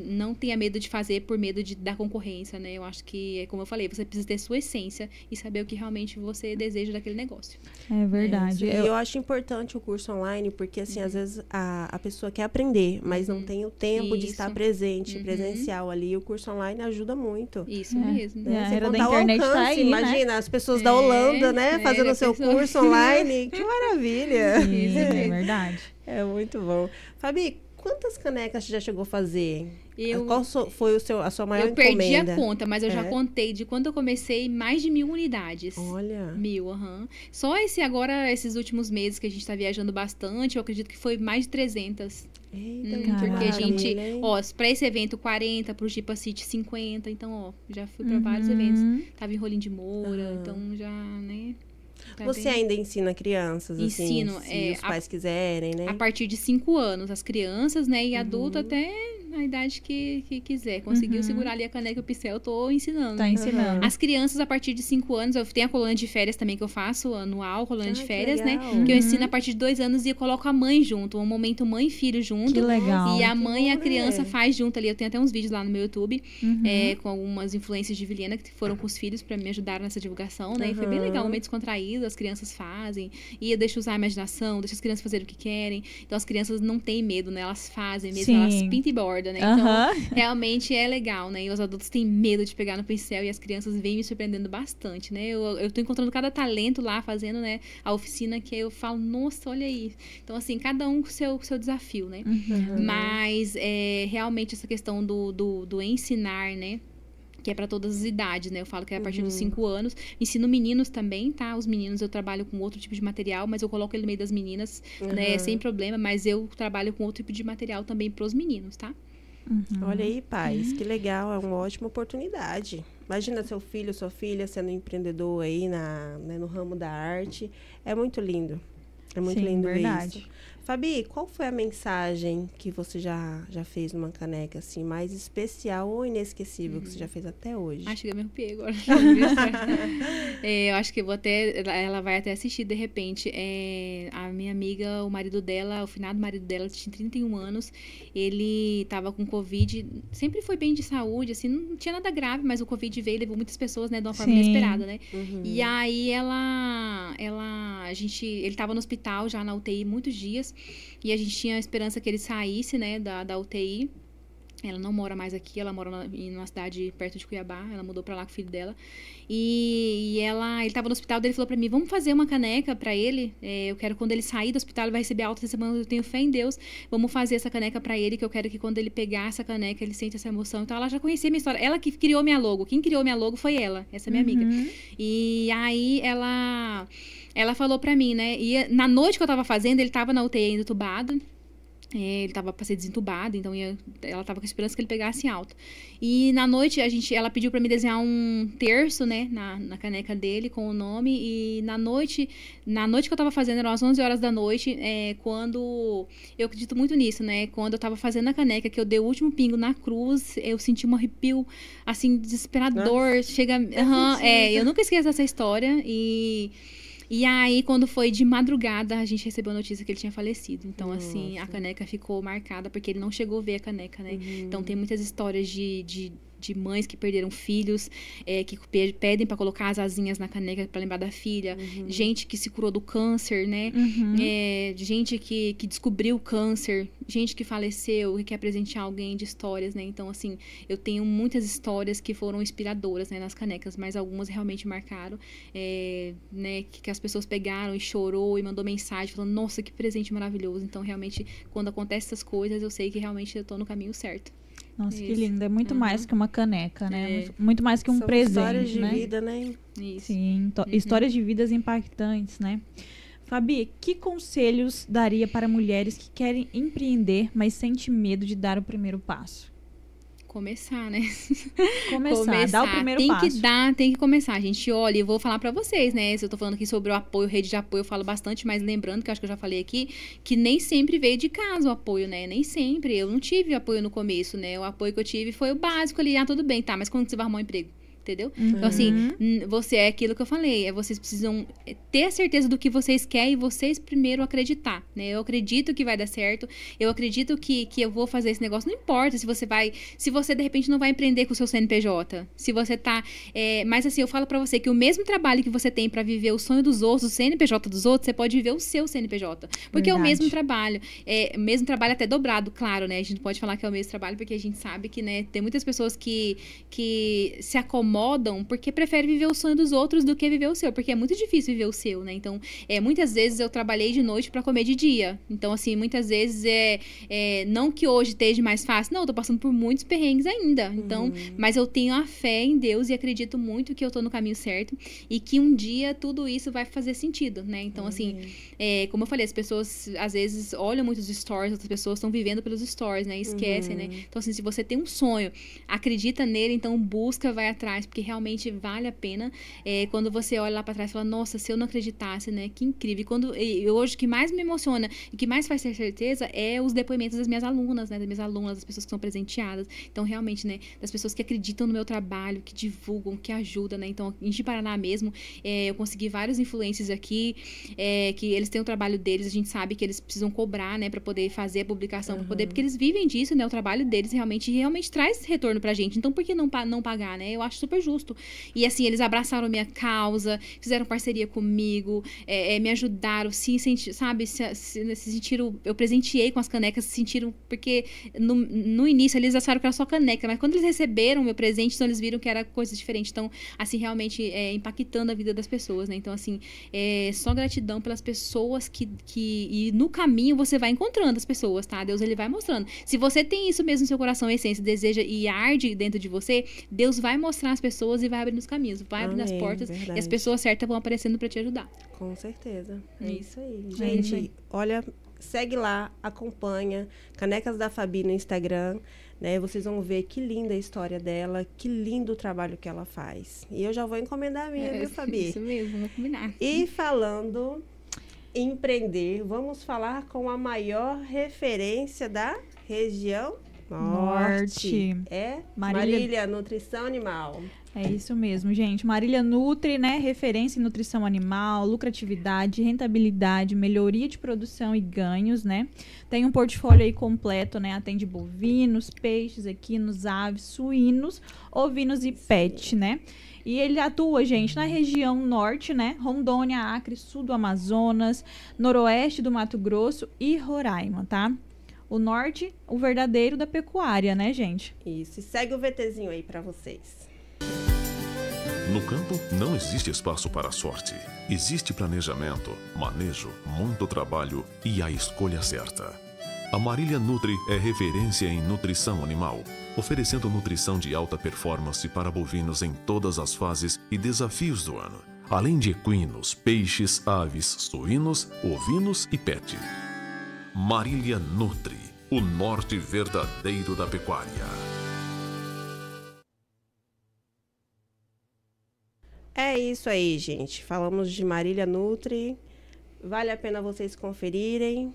não tenha medo de fazer por medo da concorrência, né? Eu acho que, como eu falei, você precisa ter sua essência e saber o que realmente você deseja daquele negócio. É verdade. Eu acho importante o curso online, porque, assim, às vezes a pessoa quer aprender, mas não tem o tempo de estar presente, presencial ali. E o curso online ajuda muito. Isso mesmo. Né? A era da internet tá aí, imagina, as pessoas da Holanda, né? Fazendo o seu curso online. Que maravilha! Isso, é verdade. É muito bom. Fabi, quantas canecas você já chegou a fazer? Qual foi a sua maior encomenda? Eu perdi a conta, mas eu já contei de quando eu comecei mais de 1.000 unidades. Olha. 1.000, Só esses últimos meses que a gente tá viajando bastante, eu acredito que foi mais de 300. Eita, porque a gente, pra esse evento 40, pro Jipa City 50, então, já fui pra vários eventos. Tava em Rolim de Moura, então já, né... Você ainda ensina crianças, assim? Ensino, se os pais quiserem, né? A partir de 5 anos, as crianças, né? E adulto até a idade que quiser. Conseguiu segurar ali a caneca e o pincel, eu tô ensinando. Tá ensinando. As crianças, a partir de 5 anos, eu tenho a colônia de férias também que eu faço, anual, colônia de férias, né? Que eu ensino a partir de 2 anos e eu coloco a mãe junto. Um momento mãe e filho junto. Que legal. E a mãe e a criança faz junto ali. Eu tenho até uns vídeos lá no meu YouTube, com algumas influências de Vilhena que foram com os filhos pra me ajudar nessa divulgação, né? E foi bem legal, um momento descontraído, as crianças fazem. E eu deixo usar a imaginação, deixo as crianças fazerem o que querem. Então, as crianças não têm medo, né? Elas fazem mesmo, elas pintam e bordam, né? Então, realmente é legal, né? E os adultos têm medo de pegar no pincel e as crianças vêm me surpreendendo bastante, né? Eu tô encontrando cada talento lá, fazendo, né, a oficina que eu falo, nossa, olha aí. Então, assim, cada um com o seu desafio, né? Mas, realmente, essa questão do ensinar, né? Que é para todas as idades, né? Eu falo que é a partir dos 5 anos. Ensino meninos também, tá? Os meninos eu trabalho com outro tipo de material, mas eu coloco ele no meio das meninas, né? Sem problema, mas eu trabalho com outro tipo de material também pros meninos, tá? Olha aí, pais, que legal, é uma ótima oportunidade. Imagina seu filho, sua filha sendo empreendedor aí no ramo da arte. É muito lindo. É muito lindo isso. Fabi, qual foi a mensagem que você já fez numa caneca, assim, mais especial ou inesquecível que você já fez até hoje? Acho que eu me arrepiei agora. Eu acho que eu vou ela vai até assistir de repente. A minha amiga, o marido dela, o finado marido dela, tinha 31 anos. Ele tava com Covid, sempre foi bem de saúde, assim, não tinha nada grave, mas o Covid veio e levou muitas pessoas, né, de uma forma inesperada, né? E aí ele tava no hospital já na UTI muitos dias. E a gente tinha a esperança que ele saísse, né, da UTI. Ela não mora mais aqui, ela mora numa cidade perto de Cuiabá. Ela mudou pra lá com o filho dela. E ele tava no hospital, ele falou pra mim, vamos fazer uma caneca pra ele. Eu quero que quando ele sair do hospital, ele vai receber alta essa semana, eu tenho fé em Deus. Vamos fazer essa caneca pra ele, que eu quero que quando ele pegar essa caneca, ele sente essa emoção. Então, ela já conhecia a minha história. Ela que criou minha logo. Quem criou minha logo foi ela, essa minha amiga. E aí, ela falou pra mim, né? E na noite que eu tava fazendo, ele tava na UTI ainda entubado. Ele tava pra ser desentubado, então ela tava com a esperança que ele pegasse alta. E na noite, ela pediu pra mim desenhar um terço, né, na caneca dele, com o nome. E na noite que eu tava fazendo, eram as 11 horas da noite, quando... Eu acredito muito nisso, né? Quando eu tava fazendo a caneca, que eu dei o último pingo na cruz, eu senti um arrepio, assim, desesperador. Eu nunca esqueço dessa história. E aí, quando foi de madrugada, a gente recebeu a notícia que ele tinha falecido. Então, assim, a caneca ficou marcada, porque ele não chegou a ver a caneca, né? Então, tem muitas histórias de de mães que perderam filhos, que pedem para colocar as asinhas na caneca para lembrar da filha, gente que se curou do câncer, né? Gente que descobriu o câncer, gente que faleceu e quer presentear alguém de histórias, né? Então, assim, eu tenho muitas histórias que foram inspiradoras, né, nas canecas, mas algumas realmente marcaram, né, que as pessoas pegaram e chorou e mandou mensagem falando, nossa, que presente maravilhoso. Então, realmente, quando acontecem essas coisas, eu sei que realmente eu tô no caminho certo. Nossa, que lindo. É muito mais que uma caneca, né? Muito mais que um presente, histórias de né? vida, né? Isso. Sim, histórias de vidas impactantes, né? Fabi, que conselhos daria para mulheres que querem empreender, mas sentem medo de dar o primeiro passo? Começar, né? Começar, dar o primeiro passo. Tem que começar, gente. Olha, eu vou falar pra vocês, né? Se eu tô falando aqui sobre o apoio, rede de apoio, eu falo bastante, mas lembrando, que eu acho que eu já falei aqui, que nem sempre veio de casa o apoio, né? Nem sempre. Eu não tive apoio no começo, né? O apoio que eu tive foi o básico ali. Ah, tudo bem, tá, mas quando você vai arrumar um emprego? Entendeu? Então, assim, você é aquilo que eu falei. Vocês precisam ter a certeza do que vocês querem e vocês primeiro acreditar, né? Eu acredito que vai dar certo. Eu acredito que eu vou fazer esse negócio. Não importa se você, de repente, não vai empreender com o seu CNPJ. Se você tá... mas, assim, eu falo pra você que o mesmo trabalho que você tem pra viver o sonho dos outros, o CNPJ dos outros, você pode viver o seu CNPJ. Porque é o mesmo trabalho. O mesmo trabalho até dobrado, claro, né? A gente não pode falar que é o mesmo trabalho, porque a gente sabe que, né, tem muitas pessoas que se acomodam porque prefere viver o sonho dos outros do que viver o seu, porque é muito difícil viver o seu, né? Então, muitas vezes eu trabalhei de noite pra comer de dia. Então, assim, muitas vezes não que hoje esteja mais fácil, não, eu tô passando por muitos perrengues ainda. Então, mas eu tenho a fé em Deus e acredito muito que eu tô no caminho certo e que um dia tudo isso vai fazer sentido, né? Então, assim, como eu falei, as pessoas às vezes olham muitos stories, outras pessoas estão vivendo pelos stories, né? E esquecem, né? Então, assim, se você tem um sonho, acredita nele, então busca, vai atrás, porque realmente vale a pena. Quando você olha lá pra trás e fala, nossa, se eu não acreditasse, né? Que incrível. E hoje o que mais me emociona e que mais faz ter certeza é os depoimentos das minhas alunas, né? Das minhas alunas, das pessoas que são presenteadas. Então, realmente, né? Das pessoas que acreditam no meu trabalho, que divulgam, que ajudam, né? Então, em Ji-Paraná mesmo, eu consegui vários influencers aqui, que eles têm o trabalho deles, a gente sabe que eles precisam cobrar, né? Pra poder fazer a publicação, pra poder, porque eles vivem disso, né? O trabalho deles realmente traz retorno pra gente. Então, por que não pagar, né? Eu acho super justo. E assim, eles abraçaram minha causa, fizeram parceria comigo, me ajudaram, se sentiram, eu presenteei com as canecas, se sentiram, porque no início eles acharam que era só caneca, mas quando eles receberam o meu presente, então eles viram que era coisa diferente. Então, assim, realmente impactando a vida das pessoas, né? Então, assim, só gratidão pelas pessoas e no caminho você vai encontrando as pessoas, tá? Deus, ele vai mostrando. Se você tem isso mesmo no seu coração, essência, deseja e arde dentro de você, Deus vai mostrar as pessoas e vai abrir os caminhos, vai abrir as portas, verdade. E as pessoas certas vão aparecendo para te ajudar. Com certeza. É isso aí. Gente, olha, segue lá, acompanha Canecas da Fabi no Instagram, né? Vocês vão ver que linda a história dela, que lindo o trabalho que ela faz. E eu já vou encomendar a minha, viu, Fabi? Isso mesmo, vou combinar. E falando em empreender, vamos falar com a maior referência da região Norte. Marília Nutrição Animal. É isso mesmo, gente. Marília Nutri, né? Referência em nutrição animal, lucratividade, rentabilidade, melhoria de produção e ganhos, né? Tem um portfólio aí completo, né? Atende bovinos, peixes, equinos, aves, suínos, ovinos e pet, né? E ele atua, gente, na região norte, né? Rondônia, Acre, sul do Amazonas, noroeste do Mato Grosso e Roraima, tá? O norte, o verdadeiro da pecuária, né, gente? Isso. E segue o VTzinho aí pra vocês. No campo, não existe espaço para a sorte. Existe planejamento, manejo, muito trabalho e a escolha certa. A Marília Nutri é referência em nutrição animal, oferecendo nutrição de alta performance para bovinos em todas as fases e desafios do ano, além de equinos, peixes, aves, suínos, ovinos e pet. Marília Nutri, o norte verdadeiro da pecuária. É isso aí, gente. Falamos de Marília Nutri. Vale a pena vocês conferirem.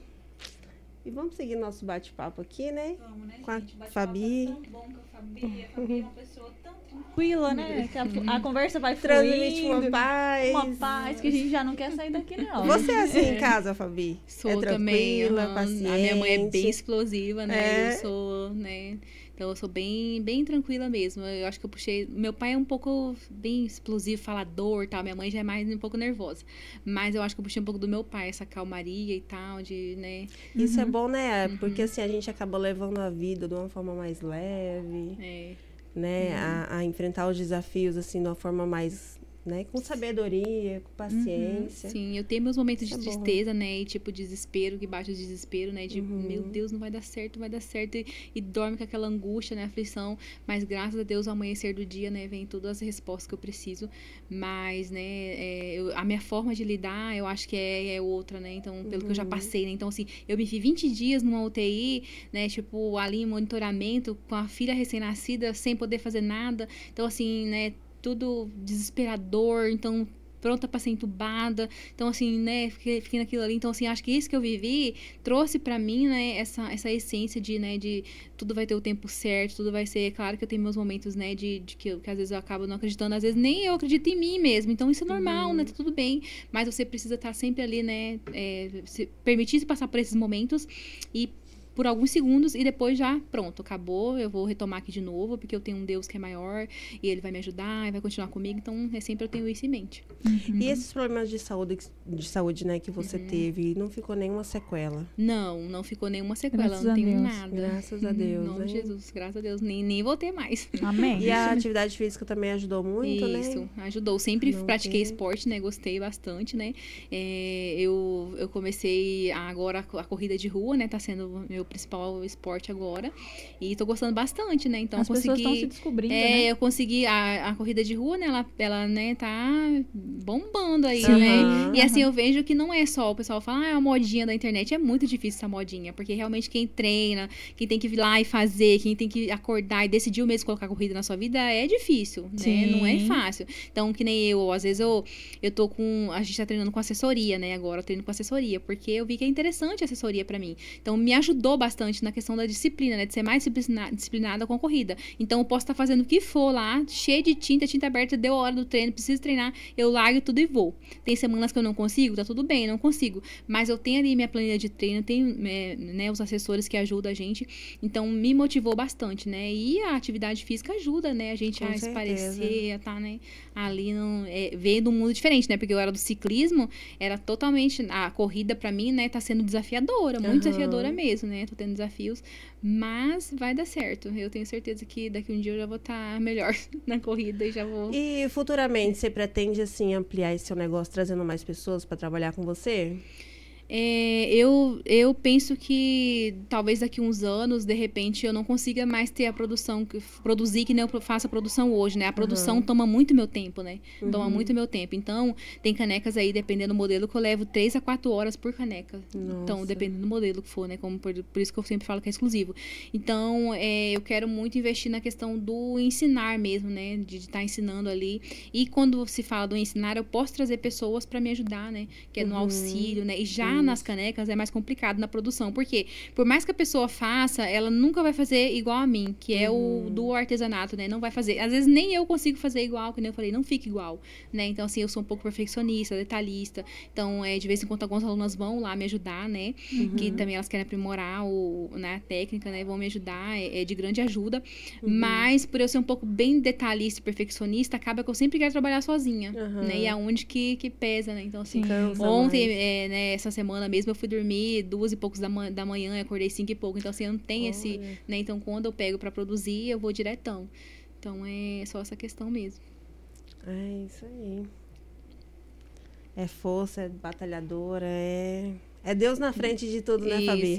E vamos seguir nosso bate-papo aqui, né? Vamos, né, com gente? a Fabi. É tão bom com a Fabi. A Fabi é uma pessoa tão tranquila, né? Que a conversa vai Transmite fluindo. uma paz. Uma paz que a gente já não quer sair daqui, não. Você é assim em casa, Fabi? Sou é tranquila, também. paciente. A minha mãe é bem explosiva, né? Eu sou, né? Então, eu sou bem, bem tranquila mesmo. Eu acho que eu puxei... Meu pai é um pouco bem explosivo, falador e tal. Minha mãe já é mais um pouco nervosa. Mas eu acho que eu puxei um pouco do meu pai, essa calmaria e tal, de, né? Isso é bom, né? Porque assim, a gente acaba levando a vida de uma forma mais leve. Né? A enfrentar os desafios, assim, de uma forma mais... Né? Com sabedoria, com paciência. Sim, eu tenho meus momentos de tristeza, né? E tipo, desespero, que bate o desespero, né? De, meu Deus, não vai dar certo, não vai dar certo. E dorme com aquela angústia, né? Aflição. Mas graças a Deus, ao amanhecer do dia, né? Vem todas as respostas que eu preciso. Mas, né? A minha forma de lidar, eu acho que é outra, né? Então, pelo que eu já passei, né? Então, assim, eu me vi 20 dias numa UTI, né? Tipo, ali em monitoramento, com a filha recém-nascida, sem poder fazer nada. Então, assim, né? Tudo desesperador, então pronta para ser entubada, então assim, né, fiquei naquilo ali, então assim, acho que isso que eu vivi trouxe para mim, né, essa essência de, né, de tudo vai ter o tempo certo, tudo vai ser, claro que eu tenho meus momentos, né, de que às vezes eu acabo não acreditando, às vezes nem eu acredito em mim mesmo, então isso é normal, né, tá tudo bem, mas você precisa estar sempre ali, né, se permitir se passar por esses momentos e por alguns segundos e depois já, pronto, acabou, eu vou retomar aqui de novo, porque eu tenho um Deus que é maior e Ele vai me ajudar e vai continuar comigo, então sempre eu tenho isso em mente. E esses problemas de saúde, né, que você teve, não ficou nenhuma sequela? Não ficou nenhuma sequela, não tenho nada. Graças a Deus, Em nome de Jesus, graças a Deus, nem vou ter mais. Amém. E a atividade física também ajudou muito, né? Isso, ajudou. Sempre pratiquei esporte, né, gostei bastante, né. Eu comecei agora a corrida de rua, né, tá sendo meu principal esporte agora e tô gostando bastante, né, então as pessoas estão se descobrindo, né? Eu consegui a corrida de rua, né, ela né, tá bombando aí, Sim. né, e assim, eu vejo que não é só, o pessoal fala, é uma modinha da internet, é muito difícil essa modinha, porque realmente quem treina, quem tem que ir lá e fazer, quem tem que acordar e decidir mesmo colocar corrida na sua vida, é difícil, Sim. né, não é fácil, então que nem eu, às vezes eu tô a gente tá treinando com assessoria, né, agora eu treino com assessoria, porque eu vi que é interessante a assessoria pra mim, então me ajudou bastante na questão da disciplina, né? De ser mais disciplinada com a corrida. Então, eu posso estar fazendo o que for lá, cheio de tinta aberta, deu a hora do treino, preciso treinar, eu largo tudo e vou. Tem semanas que eu não consigo, tá tudo bem, não consigo. Mas eu tenho ali minha planilha de treino, tenho né, os assessores que ajudam a gente. Então, me motivou bastante, né? E a atividade física ajuda, né? A gente a esparecer, a tá, né? Ali, vendo um mundo diferente, né? Porque eu era do ciclismo, era totalmente... A corrida, pra mim, né? Tá sendo desafiadora, muito desafiadora mesmo, né? Tô tendo desafios, mas vai dar certo. Eu tenho certeza que daqui um dia eu já vou estar melhor na corrida e já vou... E futuramente você pretende, assim, ampliar esse seu negócio, trazendo mais pessoas para trabalhar com você? Eu penso que talvez daqui uns anos, de repente, eu não consiga mais ter a produzir que nem eu faço a produção hoje, né? A produção toma muito meu tempo, né? Toma muito meu tempo. Então, tem canecas aí, dependendo do modelo, que eu levo 3 a 4 horas por caneca. Nossa. Então, dependendo do modelo que for, né? Como por isso que eu sempre falo que é exclusivo. Então, eu quero muito investir na questão do ensinar mesmo, né? De estar ensinando ali. E quando se fala do ensinar, eu posso trazer pessoas para me ajudar, né? Que é no auxílio, né? E já nas canecas é mais complicado na produção, porque por mais que a pessoa faça, ela nunca vai fazer igual a mim, que é o do artesanato, né? Não vai fazer. Às vezes nem eu consigo fazer igual, que nem eu falei, não fica igual, né? Então, assim, eu sou um pouco perfeccionista, detalhista. Então, de vez em quando algumas alunas vão lá me ajudar, né? Que também elas querem aprimorar né, a técnica, né? Vão me ajudar, é de grande ajuda. Mas, por eu ser um pouco bem detalhista e perfeccionista, acaba que eu sempre quero trabalhar sozinha, né? E é onde que pesa, né? Então, assim, ontem, né, essa semana mesmo, eu fui dormir 2 e poucos da manhã e acordei 5 e pouco. Então, assim, eu não tenho esse... Né? Então, quando eu pego pra produzir, eu vou diretão. Então, é só essa questão mesmo. É isso aí. É força, é batalhadora, é Deus na frente de tudo, né, Fabi?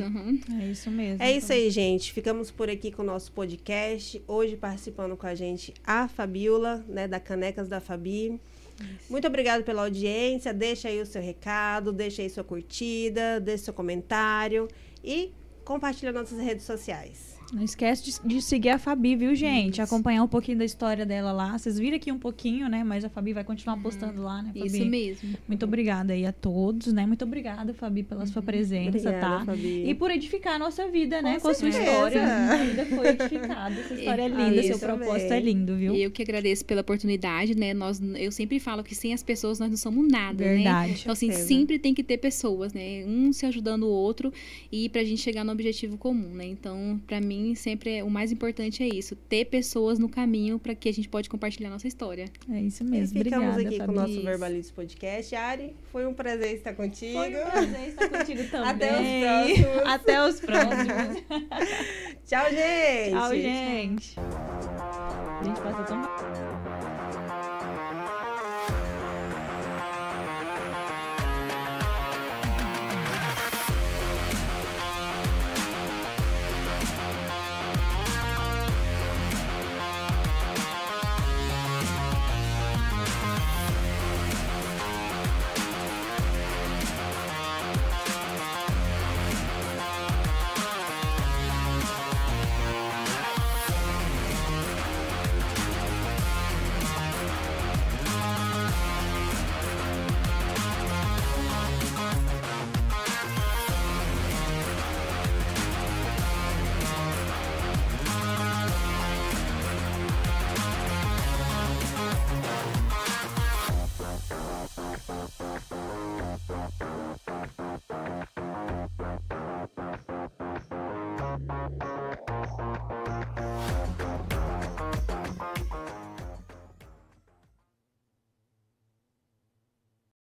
É isso mesmo. É isso aí, gente. Ficamos por aqui com o nosso podcast. Hoje participando com a gente a Fabiola, né, da Canecas da Fabi. Isso. Muito obrigada pela audiência. Deixa aí o seu recado, deixa aí sua curtida, deixa seu comentário e compartilha nas nossas redes sociais. Não esquece de seguir a Fabi, viu, gente? Isso. Acompanhar um pouquinho da história dela lá. Vocês viram aqui um pouquinho, né? Mas a Fabi vai continuar postando lá, né, Fabi? Isso mesmo. Muito obrigada aí a todos, né? Muito obrigada, Fabi, pela sua presença, obrigada, tá? Fabi. E por edificar a nossa vida, né? Com a sua certeza. história. A vida foi edificada. Essa história é linda, seu propósito é lindo, viu? Eu que agradeço pela oportunidade, né? Eu sempre falo que sem as pessoas nós não somos nada, Verdade. né? Então, assim, sempre tem que ter pessoas, né? Um se ajudando o outro e pra gente chegar no objetivo comum, né? Então, pra mim, mim, sempre o mais importante é isso. Ter pessoas no caminho para que a gente pode compartilhar nossa história. É isso mesmo. E ficamos Obrigada, aqui Fabi. com o nosso Verbalize Podcast. Ari, foi um prazer estar contigo. Foi um prazer estar contigo também. Até os próximos. Até os próximos. Tchau, gente. Tchau, gente. A gente passa tão